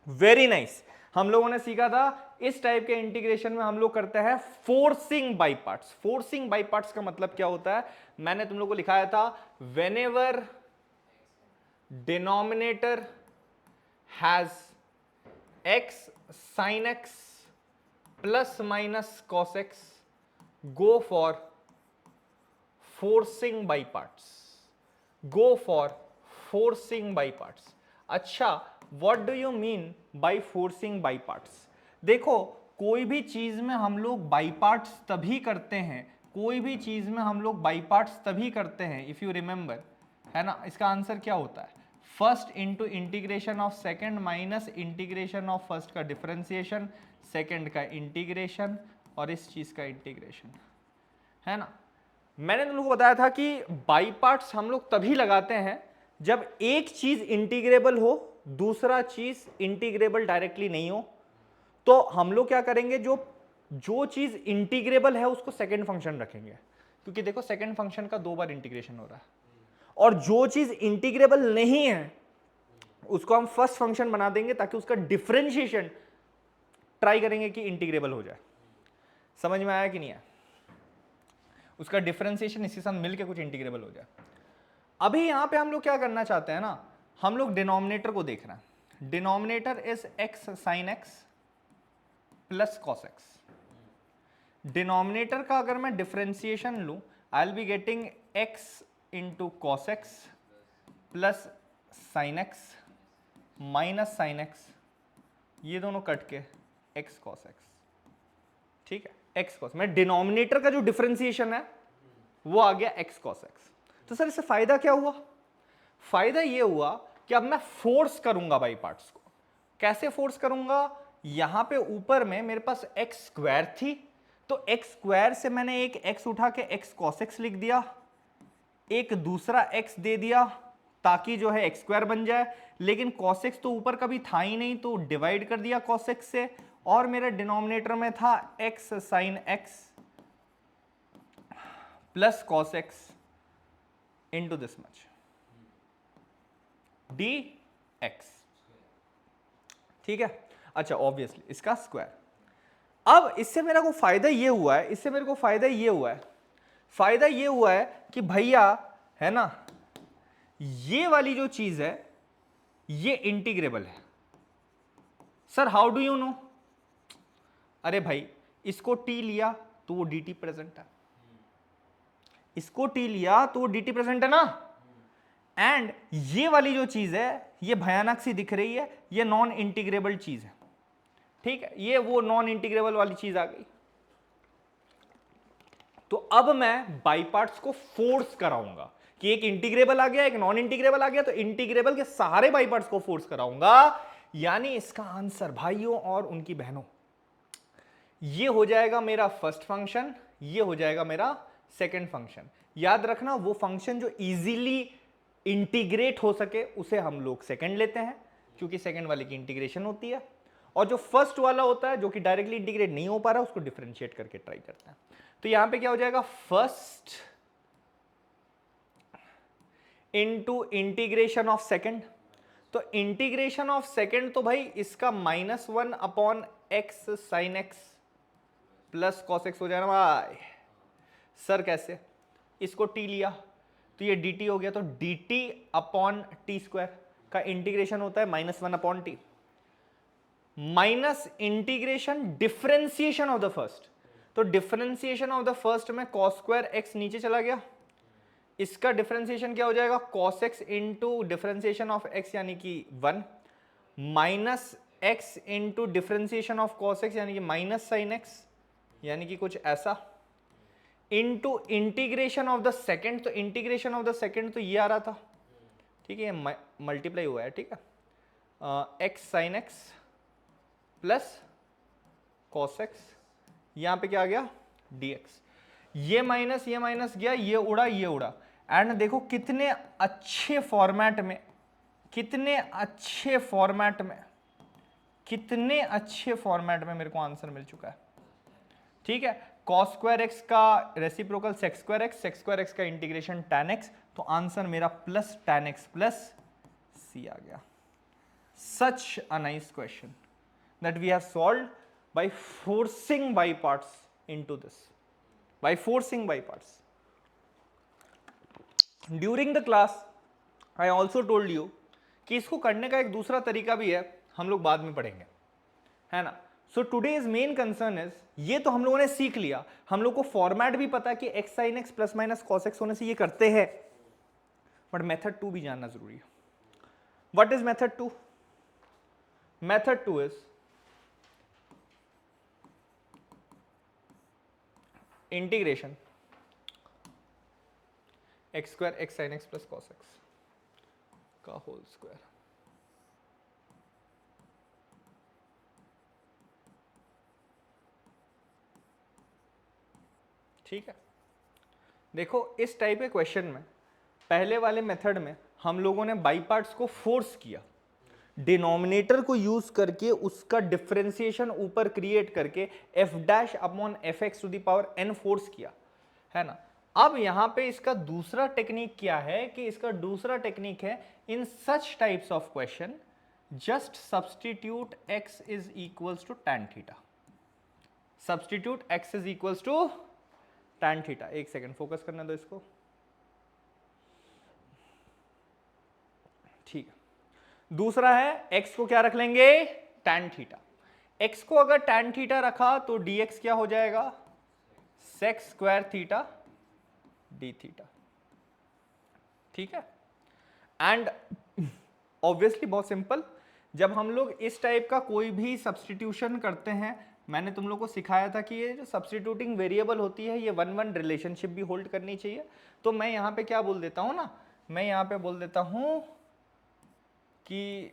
वेरी नाइस, हम लोगों ने सीखा था इस टाइप के इंटीग्रेशन में हम लोग करते हैं forcing by parts. Forcing by parts का मतलब क्या होता है, मैंने तुम लोग को लिखाया था, whenever denominator has x sin x plus minus cos x, go for forcing by parts, go for forcing by parts. अच्छा, what do you mean by forcing by parts? देखो, कोई भी चीज में हम लोग बाई पार्ट्स तभी करते हैं, कोई भी चीज में हम लोग बाई पार्ट्स तभी करते हैं, इफ यू रिमेंबर, है ना। इसका आंसर क्या होता है, first into integration of second minus integration of first का डिफरेंशिएशन, सेकेंड का इंटीग्रेशन और इस चीज का इंटीग्रेशन, है ना। मैंने तुम लोगों को बताया था कि बाई पार्ट्स हम लोग तभी लगाते हैं जब एक चीज इंटीग्रेबल हो, दूसरा चीज इंटीग्रेबल डायरेक्टली नहीं हो। तो हम लोग क्या करेंगे, जो चीज इंटीग्रेबल है उसको सेकेंड फंक्शन रखेंगे, क्योंकि देखो सेकेंड फंक्शन का 2 बार इंटीग्रेशन हो रहा है, और जो चीज इंटीग्रेबल नहीं है उसको हम फर्स्ट फंक्शन बना देंगे, ताकि उसका डिफरेंशिएशन ट्राई करेंगे कि इंटीग्रेबल हो जाए। समझ में आया कि नहीं आया, उसका डिफरेंशिएशन इसी साथ मिलकर कुछ इंटीग्रेबल हो जाए। अभी यहां पे हम लोग क्या करना चाहते हैं ना, हम लोग डिनोमिनेटर को देख रहे हैं, denominator is x sin x plus cos x। Denominator का अगर मैं डिफरेंशिएशन लूं, आई will be getting x into cos x plus sin x minus sin x, ये दोनों कट के x cos x, ठीक है, x cos। मैं डिनोमिनेटर का जो डिफरेंशिएशन है वो आ गया x cos x। तो सर इससे फायदा क्या हुआ? फायदा ये हुआ कि अब मैं फोर्स करूंगा बाई पार्ट्स को। कैसे फोर्स करूंगा? यहां पे ऊपर में मेरे पास एक्स स्क्वायर थी, तो एक्स स्क्वायर से मैंने एक x उठा के x cos x लिख दिया, एक दूसरा x दे दिया ताकि जो है एक्स स्क्वायर बन जाए, लेकिन cos x तो ऊपर कभी था ही नहीं तो डिवाइड कर दिया cos x से, और मेरे डिनोमिनेटर में था x sin x plus cos x into this much dx। ठीक है, अच्छा ऑब्वियसली इसका स्क्वायर। अब इससे मेरा को फायदा ये हुआ है, इससे मेरे को फायदा ये हुआ है, फायदा ये हुआ है कि भैया है ना, ये वाली जो चीज है ये इंटीग्रेबल है। Sir how do you know? अरे भाई इसको t लिया तो वो dt प्रेजेंट है, इसको t लिया तो वो dt प्रेजेंट है ना, एंड ये वाली जो चीज है ये भयानक सी दिख रही है, ये नॉन इंटीग्रेबल चीज है। ठीक है, ये वो नॉन इंटीग्रेबल वाली चीज आ गई। तो अब मैं बाई पार्ट्स को फोर्स कराऊंगा कि एक इंटीग्रेबल आ गया, एक नॉन इंटीग्रेबल आ गया, तो इंटीग्रेबल के सारे बाई पार्ट्स को फोर्स कराऊंगा। यानी इसका आंसर भाइयों और उनकी बहनों, ये हो जाएगा मेरा फर्स्ट फंक्शन, ये हो जाएगा मेरा सेकंड फंक्शन। याद रखना वो फंक्शन जो इजीली इंटीग्रेट हो सके उसे हम लोग सेकंड लेते हैं, क्योंकि सेकंड वाले की इंटीग्रेशन होती है, और जो फर्स्ट वाला होता है जो कि डायरेक्टली इंटीग्रेट नहीं हो पा रहा उसको डिफरेंशिएट करके ट्राई करते हैं। तो यहां पे क्या हो जाएगा, first into integration of second. तो इंटीग्रेशन ऑफ सेकंड तो भाई इसका -1 upon x sine x plus cos x हो जाएगा भाई। सर कैसे? इसको t लिया तो ये dt हो गया, तो dt अपॉन टी स्क्वायर का इंटीग्रेशन होता है -1 upon T, minus integration differentiation of the first. तो डिफरेंशिएशन ऑफ द फर्स्ट में cos स्क्वायर x नीचे चला गया, इसका डिफरेंशिएशन क्या हो जाएगा, cos x into differentiation of x यानी कि 1 minus x into differentiation of cos x यानी कि माइनस साइन x यानी कि कुछ ऐसा, into integration of the second. तो इंटीग्रेशन ऑफ द सेकेंड तो ये आ रहा था, ठीक है, मल्टीप्लाई हुआ है, ठीक है, x sine x plus cos x, यहां पे क्या आ गया dx। ये माइनस गया, ये उड़ा ये उड़ा, एंड देखो कितने अच्छे फॉर्मेट में, कितने अच्छे फॉर्मेट में, कितने अच्छे फॉर्मेट में मेरे को आंसर मिल चुका है। ठीक है, cos स्क्वायर एक्स का रेसिप्रोकल sec स्क्वायर एक्स का इंटीग्रेशन tan x, तो आंसर मेरा plus tan x plus c आ गया। Such a nice question that we have solved by forcing by parts into this, by forcing by parts. During the class I also told you कि इसको करने का एक दूसरा तरीका भी है, हम लोग बाद में पढ़ेंगे, है ना। So today's main concern is, ये तो हम लोगों ने सीख लिया, हम लोग को फॉर्मेट भी पता है कि x sin x plus minus cos x होने से ये करते हैं, बट मेथड 2 भी जानना जरूरी है। What is method 2? Method 2 is integration x square x sine x plus cos x का होल स्क्वायर। ठीक है, देखो इस टाइप के क्वेश्चन में, पहले वाले मेथड में हम लोगों ने बाई पार्ट्स को फोर्स किया, डिनोमिनेटर को यूज करके उसका डिफरेंशिएशन ऊपर क्रिएट करके f dash upon F x to the power n force किया, है ना। अब यहां पे इसका दूसरा टेक्निक क्या है, कि इसका दूसरा टेक्निक है, in such types of question just substitute x is equals to tan theta, substitute x is equals to tan theta. एक सेकेंड फोकस करने दो इसको, ठीक है। दूसरा है x को क्या रख लेंगे, tan थीटा। x को अगर tan थीटा रखा तो dx क्या हो जाएगा, sec square theta d theta. ठीक है, एंड ऑब्वियसली बहुत सिंपल, जब हम लोग इस टाइप का कोई भी सब्सटीट्यूशन करते हैं मैंने तुम लोग को सिखाया था कि ये जो सब्स्टिट्यूटिंग वेरिएबल होती है ये 1-1 रिलेशनशिप भी होल्ड करनी चाहिए। तो मैं यहाँ पे क्या बोल देता हूँ ना, मैं यहाँ पे बोल देता हूँ कि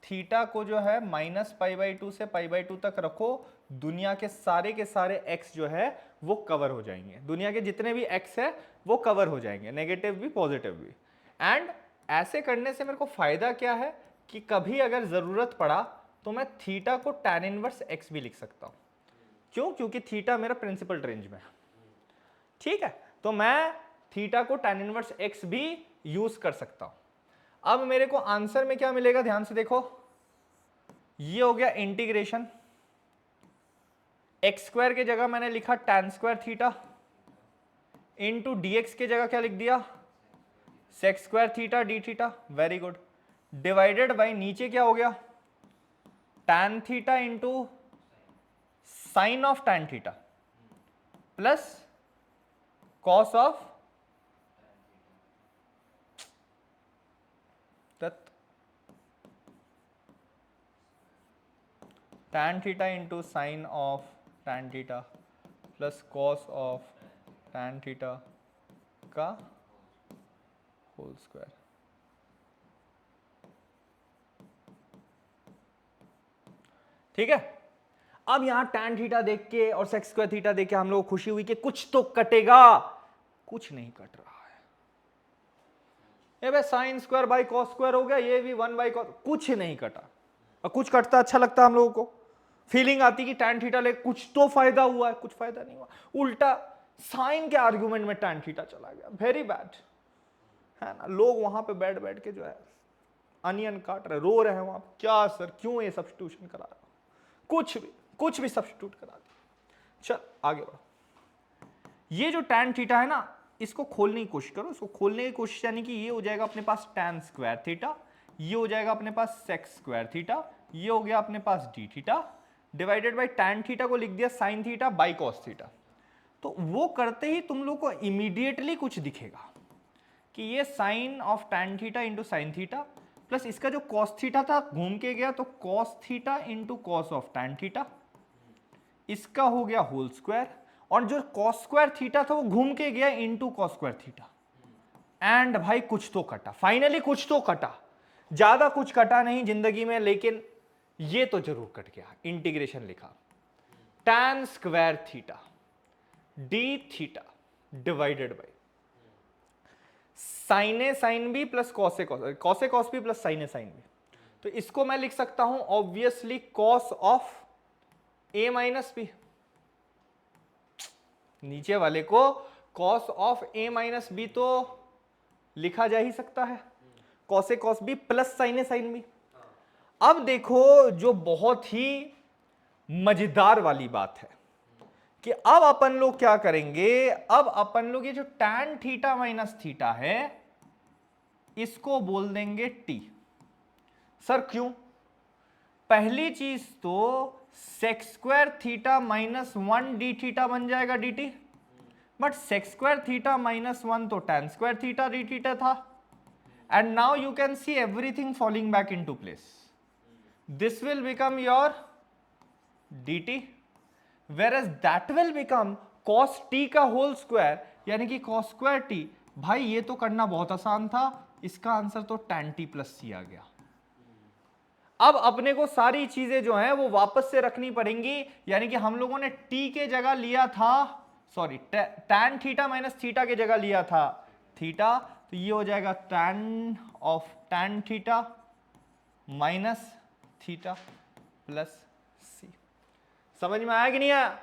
थीटा को जो है -π/2 से π/2 तक रखो, दुनिया के सारे एक्स जो है वो कवर हो जाएंगे, दुनिया के जितने भी एक्स है वो कवर हो जाएंगे, नेगेटिव भी पॉजिटिव भी। एंड ऐसे करने से मेरे को फायदा क्या है कि कभी अगर जरूरत पड़ा तो मैं थीटा को tan इनवर्स x भी लिख सकता हूं। क्यों? क्योंकि थीटा मेरा प्रिंसिपल रेंज में है। ठीक है, तो मैं थीटा को tan इनवर्स x भी यूज कर सकता हूं। अब मेरे को आंसर में क्या मिलेगा, ध्यान से देखो, ये हो गया इंटीग्रेशन, एक्स स्क्वायर की जगह मैंने लिखा tan square theta, into dx की जगह क्या लिख दिया, sec square theta D theta, very good, divided by नीचे क्या हो गया, tan theta into sine of tan theta plus cos of tan theta into sine of tan theta plus cos of tan theta का whole square. ठीक है, अब यहां tan theta देख के और sec स्क्वायर थीटा देख के हम लोग को खुशी हुई कि कुछ तो कटेगा, कुछ नहीं कट रहा है। ये भाई sine square by cos square हो गया, ये भी 1/cos, कुछ नहीं कटा। और कुछ कटता अच्छा लगता हम लोगों को, फीलिंग आती कि tan थीटा ले कुछ तो फायदा हुआ है, कुछ फायदा नहीं हुआ, उल्टा साइन के आर्गुमेंट में tan थीटा चला गया, वेरी बैड है ना। लोग वहां पे बैठ बैठ के जो है अनियन काट रहे, रो रहे हैं वहां, क्या सर क्यों ये सब्स्टिट्यूशन करा रहे हो, कुछ भी सब्स्टिट्यूट करा दिया। चल आगे बढ़ो, ये जो tan थीटा है ना, इसको खोलने की कोशिश करो, इसको खोलने की कोशिश, यानी कि ये हो जाएगा अपने पास tan स्क्वायर थीटा, ये हो जाएगा अपने पास sec स्क्वायर थीटा, ये हो गया अपने पास d theta, divided by tan theta को लिख दिया sin theta by cos theta. तो वो करते ही तुम लोग को इमीडिएटली कुछ दिखेगा कि ये sine of tan theta into sine theta plus इसका जो cos थीटा था घूम के गया तो cos theta into cos of tan theta, इसका हो गया होल स्क्वायर, और जो cos स्क्वायर थीटा था वो घूम के गया into cos square theta. And भाई कुछ तो कटा, फाइनली कुछ तो कटा, ज्यादा कुछ कटा नहीं जिंदगी में, लेकिन ये तो जरूर कट गया। इंटीग्रेशन लिखा tan square theta D theta divided by sine A sine B plus cos A cos, cos A cos B plus sine A sine B. तो इसको मैं लिख सकता हूं obviously cos of A minus B, नीचे वाले को cos of A minus B तो लिखा जा ही सकता है, cos A cos B plus sine A sine B. अब देखो जो बहुत ही मजेदार वाली बात है कि अब अपन लोग क्या करेंगे, अब अपन लोग ये जो tan थीटा माइनस थीटा है इसको बोल देंगे t। सर क्यों? पहली चीज तो sec square theta minus 1 D theta बन जाएगा dt, but sec square theta minus 1 तो tan square theta D theta था, and now you can see everything falling back into place. This will become your dt, whereas that will become cos t का whole square, यानी कि cos square t। भाई ये तो करना बहुत आसान था, इसका आंसर तो tan t प्लस c आ गया। अब अपने को सारी चीजें जो हैं वो वापस से रखनी पड़ेंगी, यानी कि हम लोगों ने t के जगह लिया था, sorry tan theta minus theta के जगह लिया था थीटा, तो ये हो जाएगा tan of tan theta minus theta plus c। समझ में आया कि नहीं आया?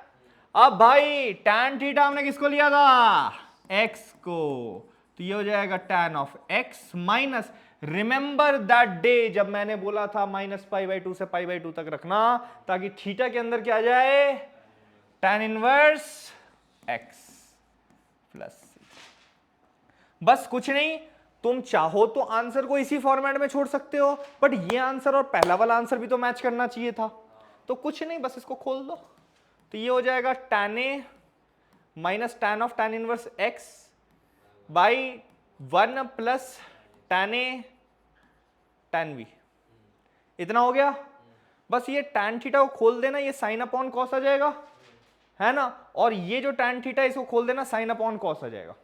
अब भाई tan थीटा हमने किसको लिया था, x को, तो ये हो जाएगा tan of x minus, remember that day जब मैंने बोला था -π/2 से π/2 तक रखना, ताकि थीटा के अंदर क्या आ जाए, tan inverse x plus c। बस कुछ नहीं, तुम चाहो तो आंसर को इसी फॉर्मेट में छोड़ सकते हो, बट ये आंसर और पहला वाला आंसर भी तो मैच करना चाहिए था। तो कुछ नहीं, बस इसको खोल दो, तो ये हो जाएगा tan a minus tan of tan inverse x by 1 plus tan a tan v, इतना हो गया। बस ये tan थीटा को खोल देना, ये साइन अपॉन कॉस आ जाएगा, है ना, और ये जो tan थीटा इसको खोल देना, साइन अपॉन कॉस आ जाएगा।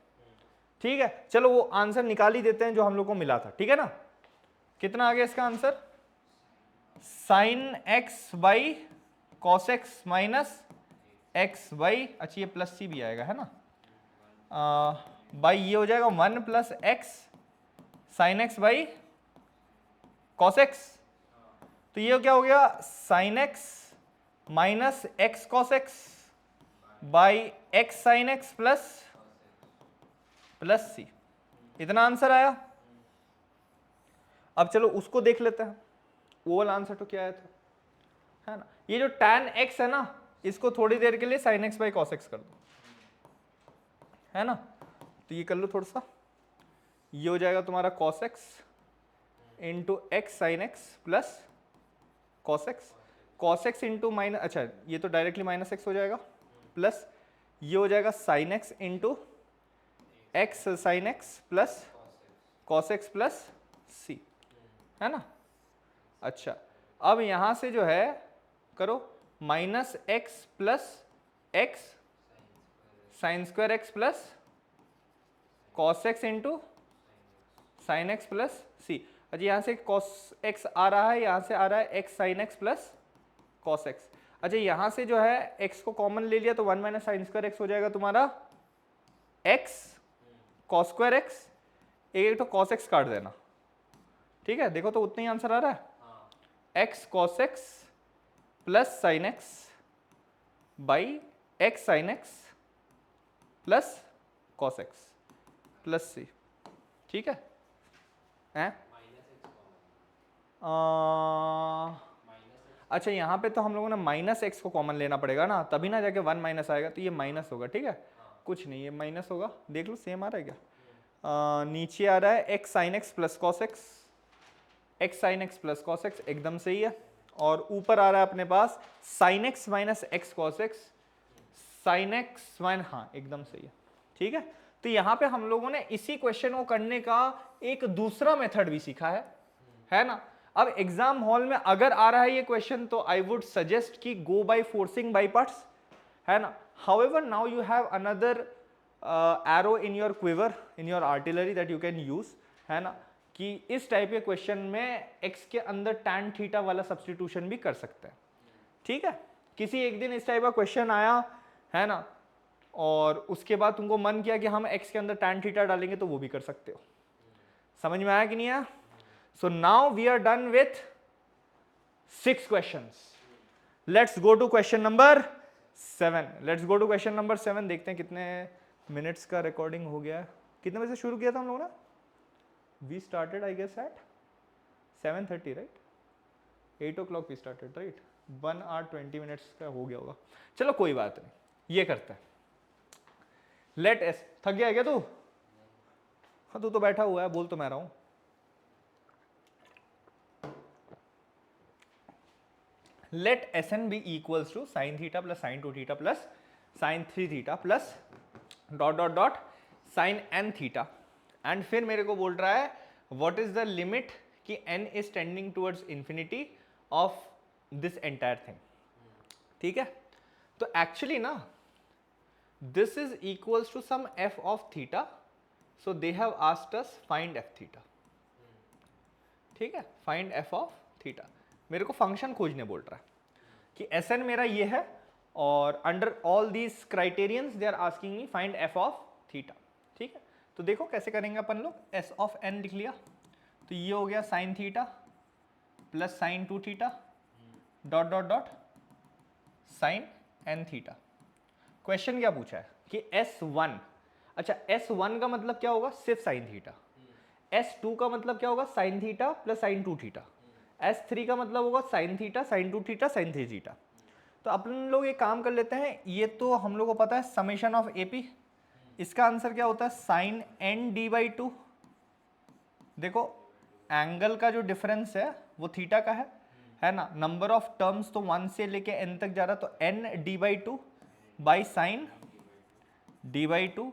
ठीक है, चलो वो आंसर निकाल ही देते हैं जो हम लोग को मिला था, ठीक है ना। कितना आ गया इसका answer, sign x by cos x minus x by, अच्छा ये प्लस सी भी आएगा, है ना, बाई ये हो जाएगा 1 plus x sine x by cos x, तो ये क्या हो गया, sine x minus x cos x by x sine x plus C, इतना आंसर आया। अब चलो उसको देख लेते हैं, वो वाला आंसर तो क्या आया था, है ना, ये जो tan x है ना, इसको थोड़ी देर के लिए sin x by cos x कर दो, है ना, तो ये कर लो थोड़ा सा, ये हो जाएगा तुम्हारा cos x into x sine x plus cos x into minus, अच्छा ये तो डायरेक्टली माइनस एक्स हो जाएगा, प्लस ये हो जाएगा sine x into x sine x plus cos x plus C, है ना। अच्छा अब यहां से जो है करो minus x plus x sine square x plus cos x into sine x plus C. अच्छा यहाँ से कॉस एक्स आ रहा है, यहाँ से आ रहा है x sine x plus cos x. अच्छा यहाँ से जो है एक्स को कॉमन ले लिया तो 1 माइनस साइन स्क्वायर एक्स हो जाएगा तुम्हारा एक्स कॉस स्क्वायर एक्स, एक तो कॉस एक्स काट देना, ठीक है, देखो तो उतना ही आंसर आ रहा है, x cos x plus sine x by x sine x plus cos x plus C, ठीक है, हैं? अच्छा यहाँ पे तो हम लोगों ने माइनस एक्स को कॉमन लेना पड़ेगा ना, तभी ना जाके 1 माइनस आएगा, तो ये माइनस होगा, ठीक है, कुछ नहीं ये माइनस होगा, देख लो सेम आ रहा है क्या, नीचे आ रहा है x sine x plus cos x, x sine x plus cos x एकदम सही है, और ऊपर आ रहा है अपने पास sine x minus x cos x, sine x minus, हाँ एकदम सही है, ठीक है। तो यहाँ पे हम लोगों ने इसी क्वेश्चन को करने का एक दूसरा मेथड भी सीखा है ना। अब एग्जाम हॉल में अगर आ रहा है ये क्वेश्चन तो आई वुड सजेस्ट कि गो बाय फोर्सिंग बाय पार्ट्स, है ना। However now you have another arrow in your quiver in your artillery that you can use, है ना, कि इस टाइप के क्वेश्चन में x के अंदर tan थीटा वाला सब्स्टिट्यूशन भी कर सकते हैं, ठीक है। किसी एक दिन इस टाइप का क्वेश्चन आया, है ना, और उसके बाद तुमको मन किया कि हम x के अंदर tan थीटा डालेंगे तो वो भी कर सकते हो। समझ में आया कि नहीं आया? So now we are done with 6 questions. Let's go to question number 7। देखते हैं कितने मिनट्स का रिकॉर्डिंग हो गया है। कितने बजे से शुरू किया था हम लोगों ने? We started I guess at 7:30 right? 8 o'clock we started right? 1 hour 20 minutes का हो गया होगा। चलो कोई बात नहीं, ये करते हैं। लेट एस, थक गया है क्या तू? हाँ तू तो बैठा हुआ है, बोल तो मैं रहा हूँ। Let S N be equals to sine theta plus sine 2 theta plus sine 3 theta plus dot dot dot sine N theta, and फिर मेरे को बोल रहा है व्हाट इज द लिमिट कि n is tending towards infinity of this entire thing, ठीक है। तो एक्चुअली ना this is equals to some f of theta, so they have asked us find f theta, ठीक है, फाइंड f ऑफ थीटा। मेरे को function खोजने बोल रहा है कि Sn मेरा ये है, और under all these criterions they are asking me find f of theta, ठीक है। तो देखो कैसे करेंगे अपन लोग, s ऑफ n लिख लिया, तो ये हो गया sine theta plus sine 2 theta dot dot dot sine n theta. Question क्या पूछा है कि S1, अच्छा S1 का मतलब क्या होगा, सिर्फ साइन थीटा, S2 का मतलब क्या होगा, sign theta plus sine 2 theta, S3 का मतलब होगा sine theta sine 2 theta sine 3 theta. तो अपन लोग एक काम कर लेते हैं, ये तो हम लोग को पता है समेशन ऑफ AP, इसका आंसर क्या होता है साइन n d/2। देखो एंगल का जो डिफरेंस है वो थीटा का है ना, नंबर ऑफ टर्म्स तो 1 से लेके n तक जा रहा, तो n d/2 by sine d/2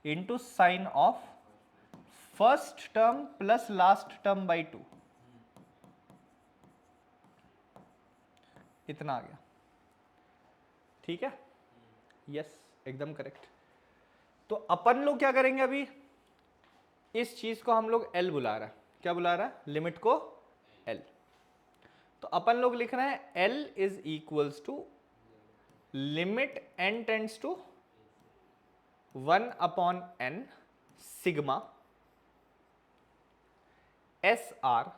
into sine of first term plus last term by 2। इतना आ गया, ठीक है, यस एकदम करेक्ट। तो अपन लोग क्या करेंगे अभी, इस चीज को हम लोग एल बुला रहा है, क्या बुला रहा है, लिमिट को एल। तो अपन लोग लिख रहे हैं L is equals to limit n tends to 1 upon n sigma S r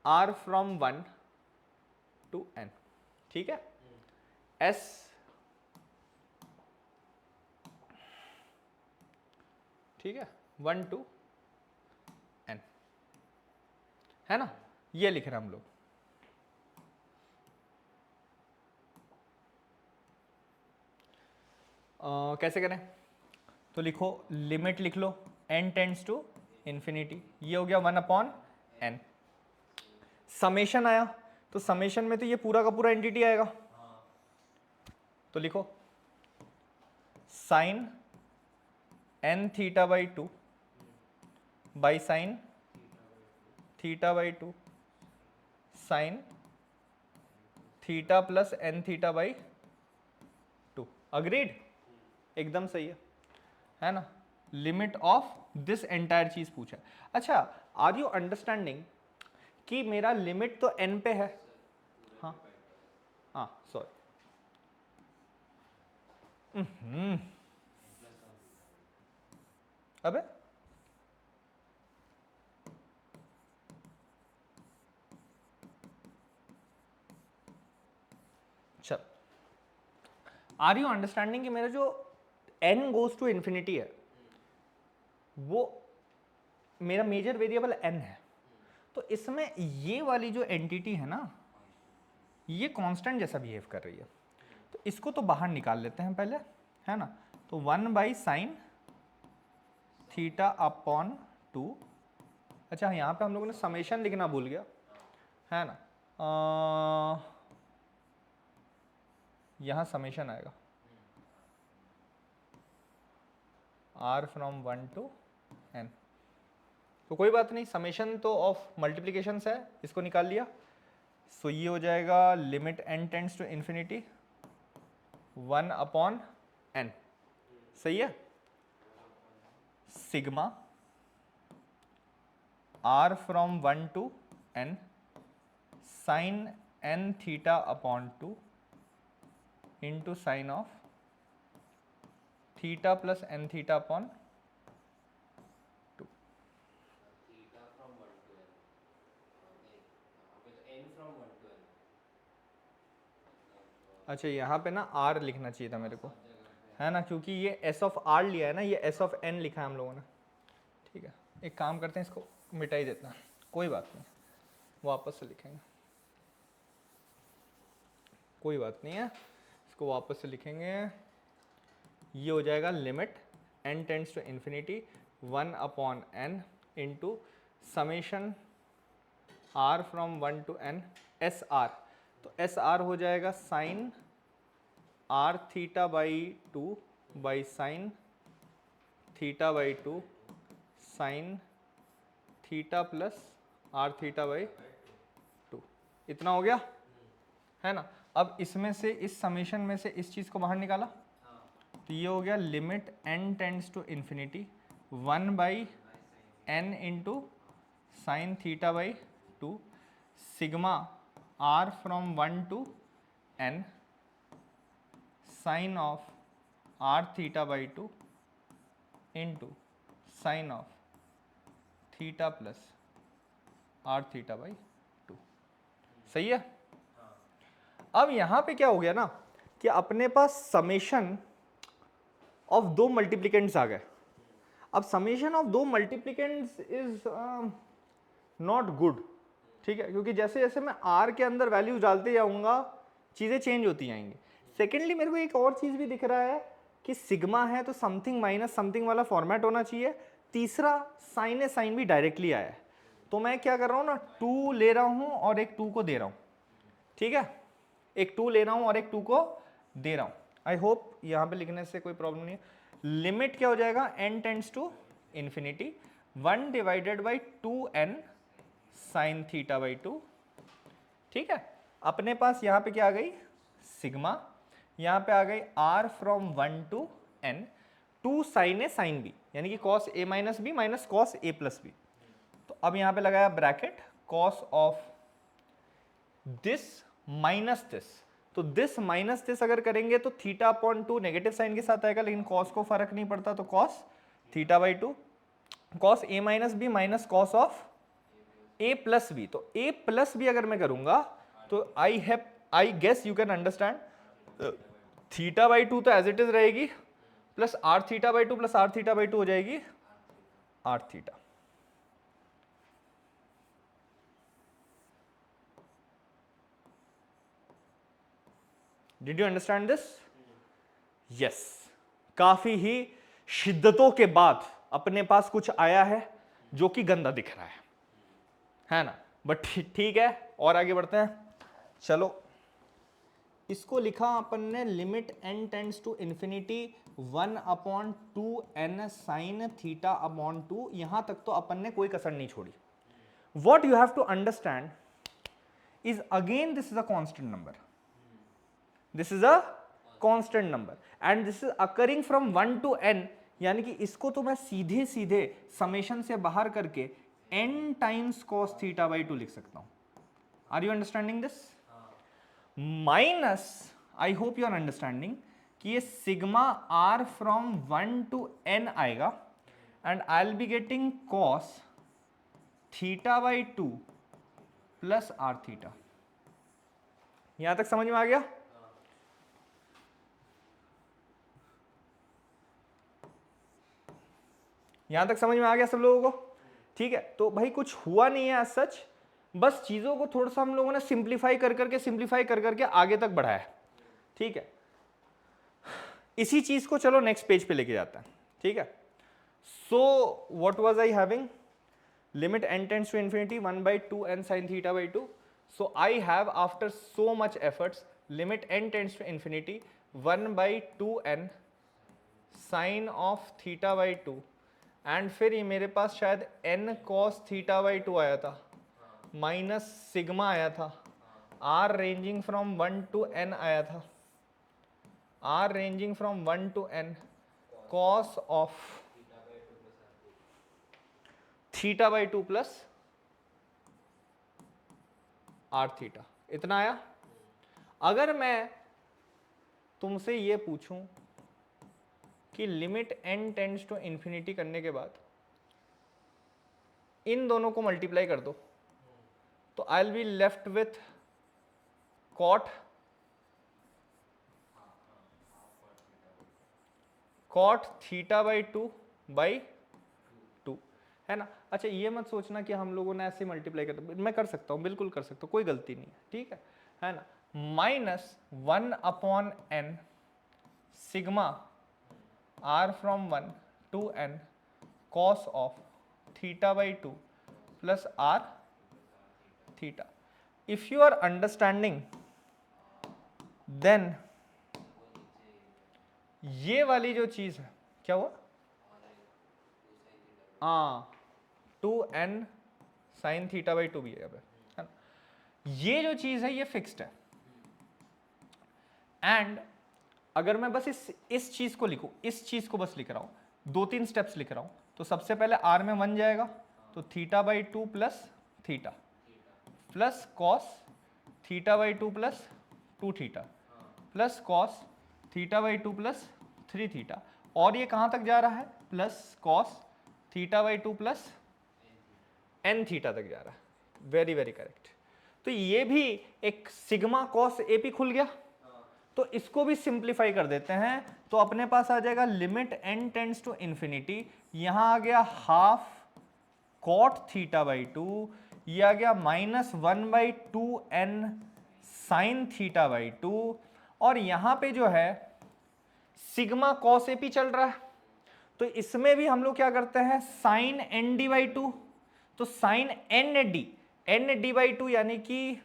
r from 1 to n, ठीक है, एस ठीक है 1 टू एन, है ना, ये लिख रहे हैं हम लोग। कैसे करें, तो लिखो लिमिट लिख लो n टेंड्स टू इंफिनिटी, ये हो गया 1 अपॉन एन। समेशन आया, तो समेशन में तो ये पूरा का पूरा एंटिटी आएगा, तो लिखो sine N theta by 2 by sine theta by 2 sine theta plus n theta by 2, agreed, एकदम सही है ना। लिमिट ऑफ दिस एंटायर चीज पूछा। अच्छा, आर यू अंडरस्टैंडिंग कि मेरा लिमिट तो एन पे है, हाँ हाँ सॉरी, अबे चल, आर यू अंडरस्टैंडिंग कि मेरा जो n गोज टू इंफिनिटी है वो मेरा मेजर वेरिएबल n है, तो इसमें ये वाली जो एंटिटी है ना ये कांस्टेंट जैसा बिहेव कर रही है, तो इसको तो बाहर निकाल लेते हैं पहले, है ना। तो 1 बाई साइन थीटा अपॉन 2, अच्छा यहाँ पे हम लोगों ने समेशन लिखना भूल गया, है ना, यहाँ समेशन आएगा r फ्रॉम 1 टू n, तो कोई बात नहीं, समेशन तो ऑफ मल्टीप्लीकेशन है, इसको निकाल लिया, सो ये हो जाएगा limit n tends to infinity 1 upon n, सही है, sigma r from 1 to n sine n theta upon 2 into sine of theta plus n theta upon 2। अच्छा यहाँ पे ना r लिखना चाहिए था मेरे को, है ना, क्योंकि ये s ऑफ r लिया है ना, ये s ऑफ n लिखा है हम लोगों ने, ठीक है। एक काम करते हैं, इसको मिटा ही देता, कोई बात नहीं, वापस से लिखेंगे, कोई बात नहीं है, इसको वापस से लिखेंगे, ये हो जाएगा limit n tends to infinity 1 upon n into summation r from 1 to n S r, तो एस आर हो जाएगा sine r theta by 2 by sine theta by 2 sine theta plus r theta by 2, इतना हो गया, है ना। अब इसमें से, इस समेशन में से इस चीज़ को बाहर निकाला, तो ये हो गया limit n tends to infinity 1 by n into sine theta by 2 sigma r from 1 to n sine of r theta by 2 into sine of theta plus r theta by 2, सही है। अब यहां पे क्या हो गया ना कि अपने पास समेशन ऑफ दो मल्टीप्लिकेंट्स आ गए। अब समेशन ऑफ दो मल्टीप्लिकेंट्स इज नॉट गुड, ठीक है, क्योंकि जैसे जैसे मैं r के अंदर वैल्यूज डालते जाऊंगा चीज़ें चेंज होती जाएंगी। सेकेंडली मेरे को एक और चीज़ भी दिख रहा है कि सिग्मा है तो समथिंग माइनस समथिंग वाला फॉर्मेट होना चाहिए। तीसरा साइन है, साइन भी डायरेक्टली आया है, तो मैं क्या कर रहा हूँ ना, 2 ले रहा हूँ और एक 2 को दे रहा हूँ, ठीक है, एक 2 ले रहा हूँ और एक 2 को दे रहा हूँ। आई होप यहाँ पे लिखने से कोई प्रॉब्लम नहीं है। लिमिट क्या हो जाएगा, n tends to infinity 1 divided by 2n sine theta by 2, ठीक है, अपने पास यहाँ पे क्या आ गई, सिग्मा, यहाँ पे आ गई r from 1 to n, 2 sine a sine b, यानी कि cos a minus b minus cos a plus b. तो अब यहाँ पे लगाया bracket, cos of this minus this, तो दिस माइनस दिस अगर करेंगे तो थीटा अपॉन 2 नेगेटिव साइन के साथ आएगा, लेकिन cos को फर्क नहीं पड़ता, तो cos theta by 2, cos a minus b minus cos of a plus b. तो a प्लस बी अगर मैं करूंगा तो I guess you can understand, theta by 2 तो एज इट इज रहेगी, plus r theta by 2 plus r theta by 2 हो जाएगी r theta. Did you understand this? Yes, काफी ही शिद्दतों के बाद अपने पास कुछ आया है जो कि गंदा दिख रहा है ना, बट ठीक है, और आगे बढ़ते हैं। चलो, इसको लिखा अपन ने limit n tends to infinity 1/2n sine theta upon 2, यहां तक तो अपन ने कोई कसर नहीं छोड़ी। What you have to understand is again this is a constant number, this is a constant number and this is occurring from 1 to n, यानी कि इसको तो मैं सीधे सीधे समेशन से बाहर करके n times cos theta by 2 लिख सकता हूं। Are you understanding this? Minus, I hope you are understanding कि ये sigma r from 1 to n आएगा and I will be getting cos theta by 2 plus r theta. यहां तक समझ में आ गया? यहां तक समझ में आ गया सब लोगों को? ठीक है, तो भाई कुछ हुआ नहीं है सच, बस चीजों को थोड़ा सा हम लोगों ने सिंप्लीफाई कर करके आगे तक बढ़ाया है। ठीक है, इसी चीज को चलो नेक्स्ट पेज पे लेके जाता है। ठीक है, so what was I having, limit n tends to infinity 1/2n sin theta by 2, so I have after so much efforts limit n tends to infinity 1/2n sine of theta by 2, and फिर ये मेरे पास शायद n cos theta by 2 आया था minus sigma आया था, r ranging from 1 to n आया था, r ranging from 1 to n cos of theta by 2 plus r theta, इतना आया। अगर मैं तुमसे ये पूछूं कि limit n tends to infinity करने के बाद इन दोनों को मल्टीप्लाई कर दो, तो I will be left with cot theta by 2 by 2, है ना। अच्छा, ये मत सोचना कि हम लोगों ने ऐसे मल्टीप्लाई कर दिया, मैं कर सकता हूँ, बिल्कुल कर सकता हूँ, कोई गलती नहीं है। ठीक है ना, minus 1/n sigma r from 1 to n cos of theta by 2 plus r theta. If you are understanding then ये वाली जो चीज है, क्या हुआ, हाँ 2n साइन थीटा बाई 2 भी है, है ना। ये जो चीज है ये फिक्स्ड है, एंड अगर मैं बस इस चीज को लिखूं, इस चीज को बस लिख रहा हूं, 2-3 स्टेप्स लिख रहा हूं, तो सबसे पहले r में 1 जाएगा, तो theta by 2 plus theta plus cos theta by 2 plus 2 theta plus cos theta by 2 plus 3 theta, और ये कहां तक जा रहा है, plus cos theta by 2 plus n theta तक जा रहा है। Very very correct. तो ये भी एक सिग्मा कॉस एपी खुल गया, तो इसको भी सिंप्लीफाई कर देते हैं, तो अपने पास आ जाएगा limit n tends to infinity, यहां आ गया हाफ कॉट थीटा बाई 2, ये आ गया minus 1/2n sine theta by 2, और यहां पे जो है सिग्मा कॉस एपी चल रहा है, तो इसमें भी हम लोग क्या करते हैं, साइन एन डी बाई 2, तो साइन एन डी बाई 2 यानी कि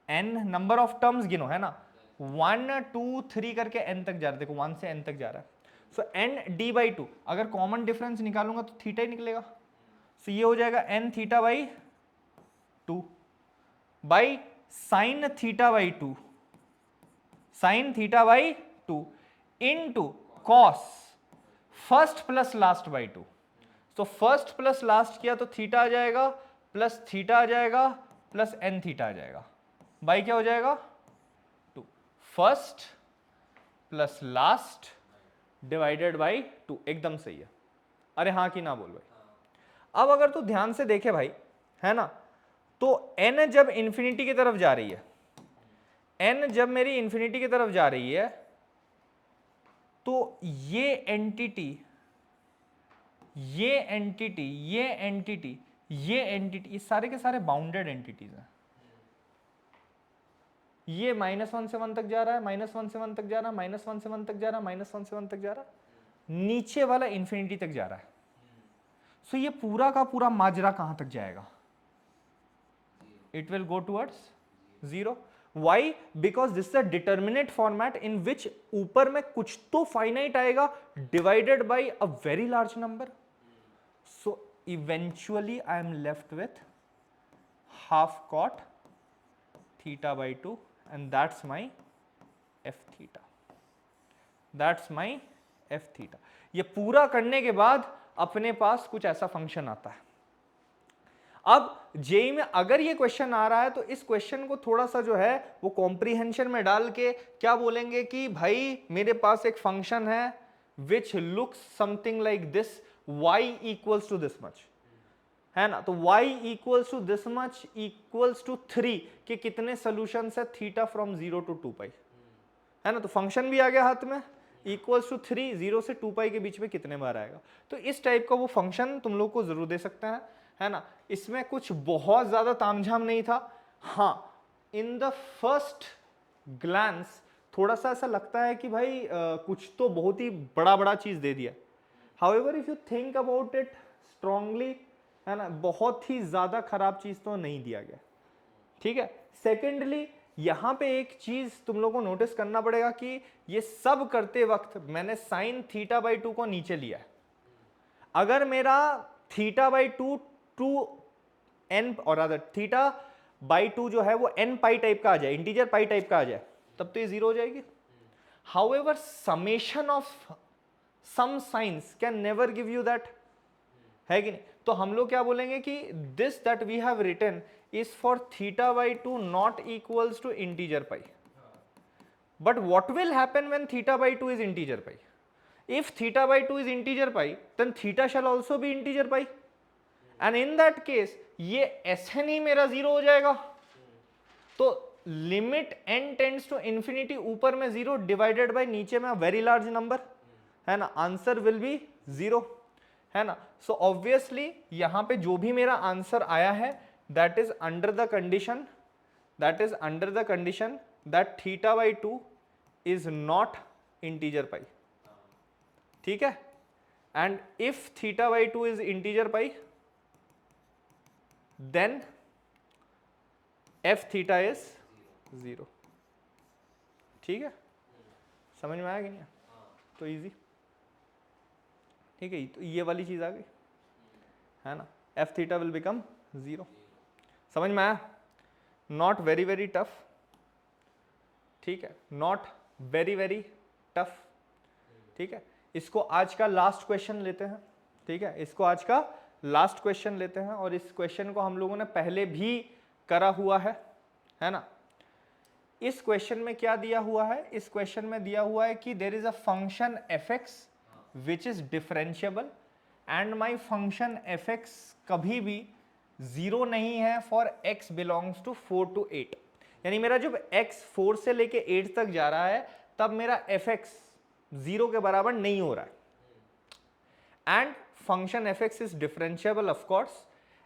n नंबर ऑफ टर्म्स गिनो, है ना, 1 2 3 करके n तक जा रहा है, देखो 1 से n तक जा रहा है, सो n d बाई 2, अगर कॉमन डिफरेंस निकालूंगा तो थीटा ही निकलेगा, सो ये हो जाएगा n theta by 2 by sine theta by two, sine theta by two into cos first plus last by two. तो फर्स्ट प्लस लास्ट किया तो थीटा आ जाएगा, प्लस थीटा आ जाएगा, प्लस एन थीटा आ जाएगा, बाई क्या हो जाएगा 2, first plus last divided by 2, एकदम सही है। अरे हाँ कि ना बोल भाई। अब अगर तू ध्यान से देखे भाई, है ना, तो n जब इंफिनिटी की तरफ जा रही है, n जब मेरी इंफिनिटी की तरफ जा रही है, तो ये एंटिटी, ये एंटिटी, ये एंटिटी, ये एंटिटी, ये सारे के सारे बाउंडेड एंटिटीज हैं। ये -1 से 1 तक जा रहा है, -1 से 1 तक जा रहा है, -1 से 1 तक जा रहा है, -1 से 1 तक जा रहा है, नीचे वाला इंफिनिटी तक जा रहा है। सो ये पूरा का पूरा माजरा कहां तक जाएगा? It will go towards 0। Why? Because this is a determinate format in which ऊपर में कुछ तो फाइनाइट आएगा divided by a very large number. So eventually I am left with half cot theta by 2 and that's my f theta. That's my f theta. ये पूरा करने के बाद अपने पास कुछ ऐसा फंक्शन आता है। अब जेई में अगर ये क्वेश्चन आ रहा है तो इस क्वेश्चन को थोड़ा सा जो है वो कॉम्प्रीहेंशन में डाल के क्या बोलेंगे कि भाई मेरे पास एक फंक्शन है which looks something like this, y equals to this much, है ना, तो y equals to this much equals to 3 के कितने सोल्यूशन है थीटा फ्रॉम 0 to 2 पाई, है ना, तो फंक्शन भी आ गया हाथ में, इक्वल्स टू 3, 0 से 2 पाई के बीच में कितने बार आएगा। तो इस टाइप का वो फंक्शन तुम लोग को जरूर दे सकते हैं, है ना। इसमें कुछ बहुत ज्यादा तामझाम नहीं था। हाँ, इन द फर्स्ट ग्लांस थोड़ा सा ऐसा लगता है कि भाई कुछ तो बहुत ही बड़ा बड़ा चीज दे दिया। However if you think about it strongly, है ना, बहुत ही ज्यादा खराब चीज तो नहीं दिया गया, ठीक है। सेकेंडली यहां पे एक चीज तुम लोगों को नोटिस करना पड़ेगा कि ये सब करते वक्त मैंने साइन थीटा बाई 2 को नीचे लिया है। अगर मेरा थीटा बाई 2 टू एन और अदर थीटा बाई 2 जो है वो एन पाई टाइप का आ जाए, इंटीजर पाई टाइप का आ जाए, तब तो ये 0 हो जाएगी। However summation of some sines can never give you that, है कि नहीं। तो हम लोग क्या बोलेंगे कि this that we have written is for theta by 2 not equals to integer pi. But what will happen when theta by 2 is integer pi? If theta by 2 is integer pi, then theta shall also be integer pi. And in that case, ये Sn ही मेरा 0 हो जाएगा। तो limit n tends to infinity, ऊपर में 0 divided by नीचे में वेरी लार्ज नंबर, है ना, आंसर विल बी 0, है ना। सो ऑब्वियसली यहां पे जो भी मेरा आंसर आया है that is under the condition, that theta by 2 is not integer pi, ठीक है। And if theta by 2 is integer pi then F theta is 0, ठीक है। समझ में आया कि नहीं? तो इजी, ठीक है। तो ये वाली चीज आ गई, है ना, एफ थीटा विल बिकम 0। समझ में आया? नॉट वेरी वेरी टफ, ठीक है, नॉट वेरी वेरी टफ, ठीक है। इसको आज का लास्ट क्वेश्चन लेते हैं, ठीक है, इसको आज का लास्ट क्वेश्चन लेते हैं। और इस क्वेश्चन को हम लोगों ने पहले भी करा हुआ है ना। इस क्वेश्चन में क्या दिया हुआ है? इस क्वेश्चन में दिया हुआ है कि there is a function f x which is differentiable and my function f x कभी भी 0 नहीं है for x belongs to 4 to 8। यानी मेरा जब x 4 से लेके 8 तक जा रहा है तब मेरा एफ एक्स 0 के बराबर नहीं हो रहा है। And function f x is differentiable of course.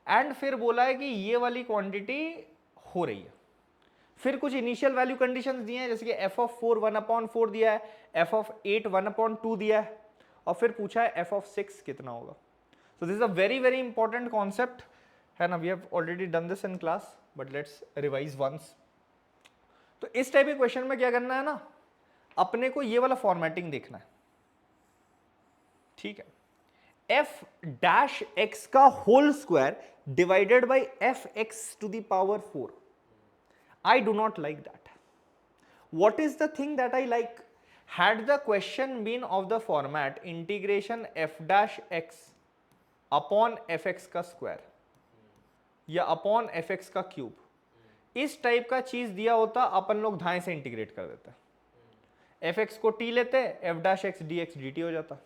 And फिर बोला है कि ये वाली क्वांटिटी हो रही है। फिर कुछ इनिशियल वैल्यू कंडीशंस दिए हैं, जैसे कि एफ ऑफ 4 1/4 दिया है, एफ ऑफ 8 1/2 दिया है, और फिर पूछा है एफ ऑफ 6 कितना होगा। So this is a very very important concept, है ना। We have already done this in class but let's revise once. तो इस टाइप के क्वेश्चन में क्या करना है ना, अपने को ये वाला फॉर्मेटिंग देखना है, ठीक है। एफ डैश एक्स का whole square divided by F x to the power 4। I do not like that. What is the thing that I like? Had the question been of the format integration f dash x upon F x का square या upon F x का cube, इस type का चीज दिया होता, अपन लोग धाए से इंटीग्रेट कर देते, एफ एक्स को टी लेते, F dash x D x D T हो जाता.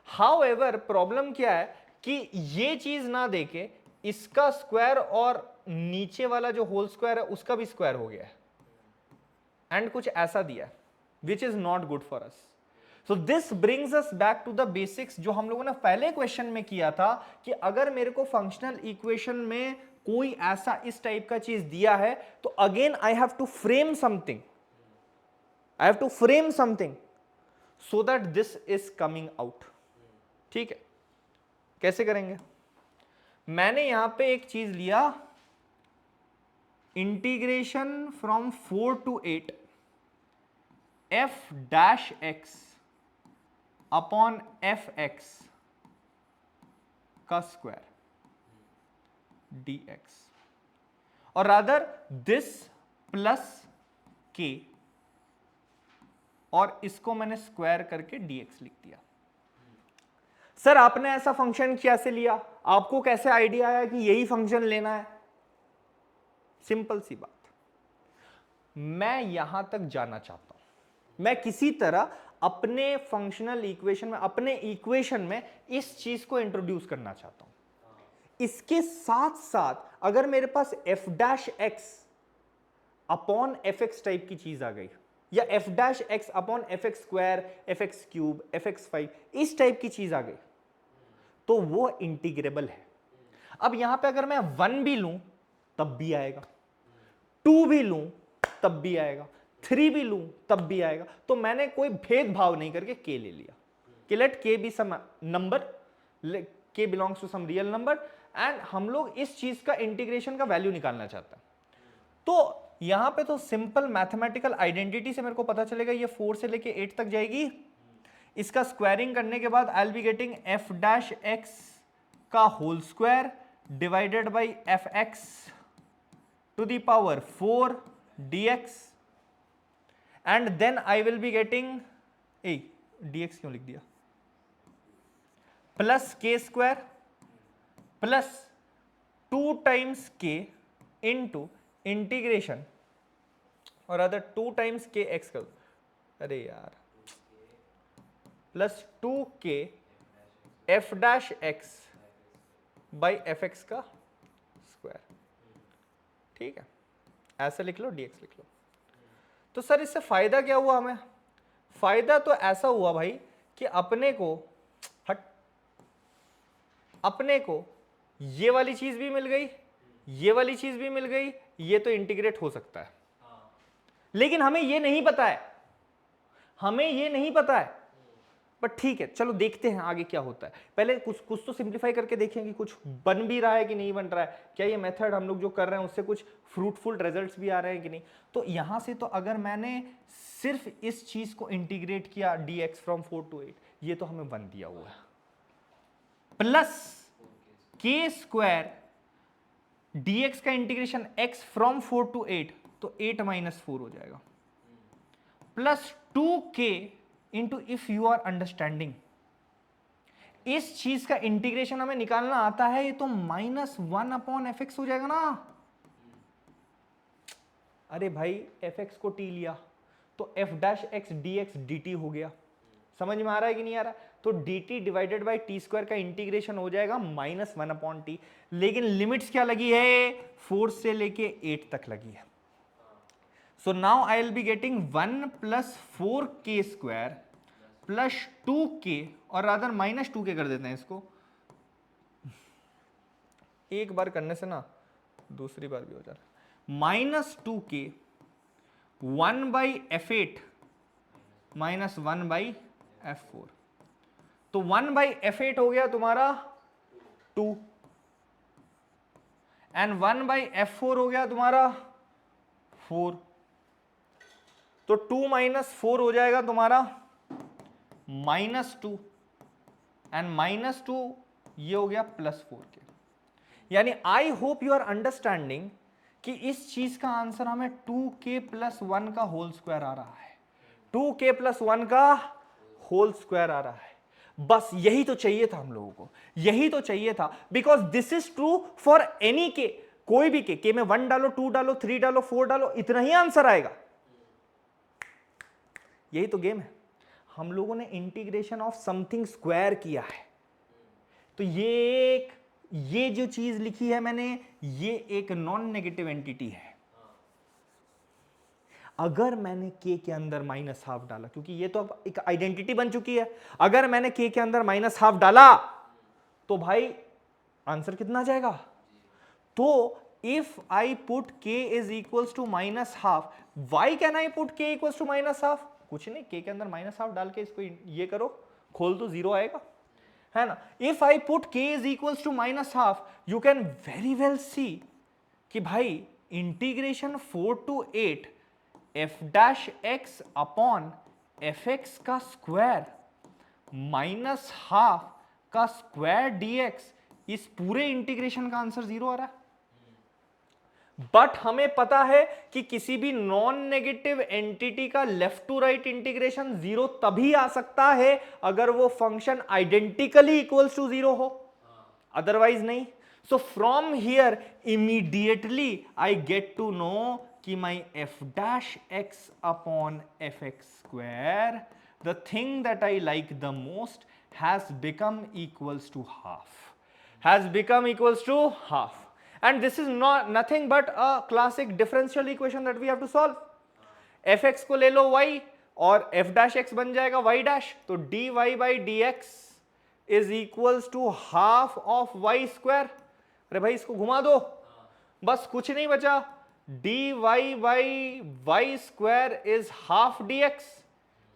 हाउएवर प्रॉब्लम क्या है कि ये चीज ना देके इसका स्क्वायर और नीचे वाला जो होल स्क्वायर है उसका भी स्क्वायर हो गया है, एंड कुछ ऐसा दिया है which is not good for us. So this brings us back to the basics जो हम लोगों ने पहले क्वेश्चन में किया था कि अगर मेरे को फंक्शनल इक्वेशन में कोई ऐसा इस टाइप का चीज दिया है तो again I have to frame something, I have to frame something so that this is coming out. ठीक है, कैसे करेंगे? मैंने यहां पे एक चीज लिया, integration from 4 to 8 F dash x upon F x का स्क्वायर डी एक्स, और रादर दिस प्लस के, और इसको मैंने स्क्वायर करके dx लिख दिया. सर आपने ऐसा फंक्शन कैसे लिया, आपको कैसे आइडिया आया कि यही फंक्शन लेना है? सिंपल सी बात, मैं यहां तक जाना चाहता हूं, मैं किसी तरह अपने फंक्शनल इक्वेशन में, अपने इक्वेशन में इस चीज को इंट्रोड्यूस करना चाहता हूं. इसके साथ साथ अगर मेरे पास F dash x upon F x type की चीज आ गई, या F dash x upon F x square, F x cube, F x 5, इस टाइप की चीज आ गई, तो वो इंटीग्रेबल है. अब यहां पे अगर मैं 1 भी लूं तब भी आएगा, 2 भी लूं तब भी आएगा, 3 भी लूं तब भी आएगा. तो मैंने कोई भेदभाव नहीं करके k ले लिया कि let k be some number, k belongs to some real number, and हम लोग इस चीज का इंटीग्रेशन का वैल्यू निकालना चाहते हैं. तो यहां पे तो सिंपल मैथमेटिकल आइडेंटिटी से मेरे को पता चलेगा ये 4 से लेके 8 तक जाएगी. इसका स्क्वायरिंग करने के बाद I will be getting F dash x का whole square divided by F x to the power 4 dx, and then I will be getting dx क्यों लिख दिया, प्लस के square plus 2 times K into integration, और other 2 times K x कर, अरे यार, plus 2k F dash x by F x का square. ठीक है, ऐसे लिख लो, dx लिख लो. तो सर इससे फायदा क्या हुआ हमें? फायदा तो ऐसा हुआ भाई कि अपने को ये वाली चीज भी मिल गई, ये वाली चीज भी मिल गई, ये तो इंटीग्रेट हो सकता है. लेकिन हमें ये नहीं पता है, हमें ये नहीं पता है. बट ठीक है, चलो देखते हैं आगे क्या होता है. पहले कुछ तो सिंप्लीफाई करके देखें कि कुछ बन भी रहा है कि नहीं बन रहा है, क्या ये मेथड हम लोग जो कर रहे हैं उससे कुछ फ्रूटफुल रिजल्ट्स भी आ रहे हैं कि नहीं. तो यहां से तो अगर मैंने सिर्फ इस चीज को इंटीग्रेट किया dx फ्रॉम 4 to 8, ये तो हमें 1 दिया हुआ है, प्लस के स्क्वायर dx का इंटीग्रेशन x फ्रॉम 4 to 8, तो 8 माइनस 4 हो जाएगा, plus 2k into if you are understanding. इस चीज का इंटीग्रेशन हमें निकालना आता है, ये तो -1 अपॉन एफ एक्स हो जाएगा ना. अरे भाई एफ एक्स को टी लिया तो F dash x D x D T हो गया. समझ में आ रहा है कि नहीं आ रहा? तो D T divided by T square का इंटीग्रेशन हो जाएगा -1 अपॉन टी. लेकिन लिमिट्स क्या लगी है? 4 से लेके 8 तक लगी है. So now I will be getting 1 plus 4k square plus 2k, और रादर माइनस 2k कर देते हैं इसको. एक बार करने से ना दूसरी बार भी हो जाता है. -2k 1 by f8 minus 1 by f4. तो 1 बाई f8 हो गया तुम्हारा 2, एंड 1 बाई f4 हो गया तुम्हारा 4. तो 2 माइनस 4 हो जाएगा तुम्हारा -2, एंड -2 ये हो गया +4k. यानी I hope you are understanding कि इस चीज का आंसर हमें 2k + 1 का होल स्क्वायर आ रहा है, 2k + 1 का होल स्क्वायर आ रहा है। बस यही तो चाहिए था हम लोगों को, यही तो चाहिए था, because this is true for any के, कोई भी के में 1 डालो, 2 डालो, 3 डालो, 4 डालो, इतना ही आंसर आएगा। यही तो गेम है। हम लोगों ने इंटीग्रेशन ऑफ समथिंग स्क्वायर किया है, तो ये जो चीज लिखी है मैंने, ये एक नॉन नेगेटिव एंटिटी है। अगर मैंने k के अंदर -½ डाला, क्योंकि ये तो अब एक आइडेंटिटी बन चुकी है, अगर मैंने k के अंदर -½ डाला तो भाई आंसर कितना जाएगा? तो if I put k is equals to -½ why can I put k equals to -½ कुछ नहीं, k के अंदर -½ डाल के इसको ये करो, खोल दो, 0 आएगा, है ना। If I put k is equals to -½ you can very well see कि भाई integration 4 to 8 f' upon fx का स्क्वायर -½ का स्क्वायर dx, इस पूरे इंटीग्रेशन का आंसर 0 आ रहा है। बट हमें पता है कि किसी भी नॉन नेगेटिव एंटिटी का लेफ्ट टू राइट इंटीग्रेशन 0 तभी आ सकता है अगर वो फंक्शन आइडेंटिकली इक्वल्स टू 0 हो, अदरवाइज नहीं। So from here immediately I get to know कि my f' upon fx square, the thing that I like the most, has become equals to half, has become equals to half, and this is not nothing but a classic differential equation that we have to solve। fx को ले लो y और f' बन जाएगा y', तो dy by dx is equals to half of y square। अरे भाई इसको घुमा दो, बस कुछ नहीं बचा, dy by y square is half dx,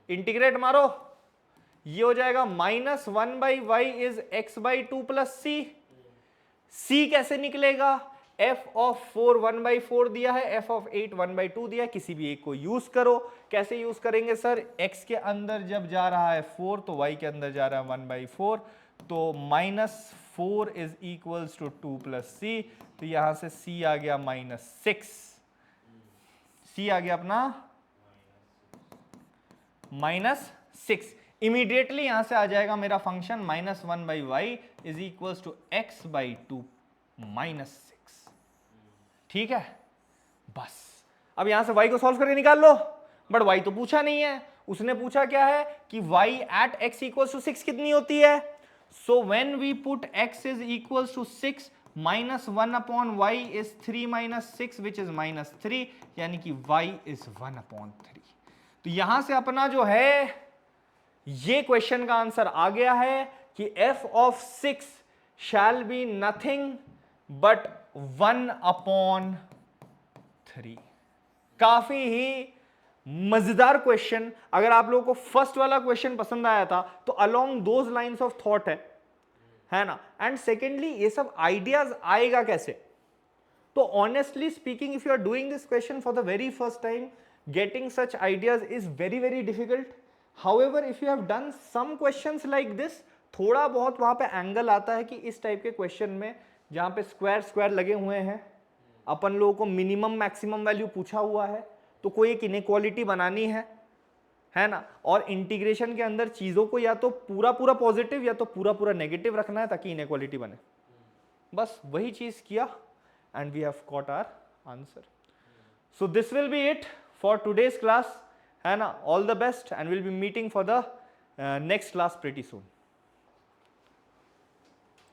integrate मारो, ये हो जाएगा -1 by y is x by 2 plus c। c कैसे निकलेगा? f of 4 1/4 दिया है, f of 8 1/2 दिया है, किसी भी एक को यूज करो। कैसे यूज करेंगे सर? x के अंदर जब जा रहा है 4 तो y के अंदर जा रहा है 1/4, तो -4 is equals to 2 plus c, तो यहां से c आ गया -6, c आ गया अपना -6। इमीडिएटली यहां से आ जाएगा मेरा function -1 by y is equals to x by 2 -6। ठीक है, बस अब यहां से y को सॉल्व करके निकाल लो, बट y तो पूछा नहीं है, उसने पूछा क्या है कि y at x equals to 6 कितनी होती है। So when we put x is equals to 6, -1 upon y is 3 minus 6 which is -3, यानी कि y is 1 upon 3। तो यहां से अपना जो है ये क्वेश्चन का आंसर आ गया है कि f of 6 shall be nothing but 1 upon 3। काफी ही मजेदार क्वेश्चन। अगर आप लोगों को फर्स्ट वाला क्वेश्चन पसंद आया था तो along those lines of thought है ना। एंड सेकेंडली ये सब आइडियाज आएगा कैसे? तो honestly speaking, if you are doing this question for the very first time, getting such ideas is very very difficult. However if you have done some questions like this, थोड़ा बहुत वहां पे angle आता है कि इस टाइप के question में जहां पे स्क्वायर स्क्वायर लगे हुए हैं, अपन लोगों को मिनिमम मैक्सिमम वैल्यू पूछा हुआ है, तो कोई एक इनइक्वालिटी बनानी है ना, और इंटीग्रेशन के अंदर चीजों को या तो पूरा पूरा पॉजिटिव या तो पूरा पूरा नेगेटिव रखना है ताकि इनइक्वालिटी बने। बस वही चीज किया and we have got our answer. So this will be it for today's class, है ना। All the best and will be meeting for the next class pretty soon.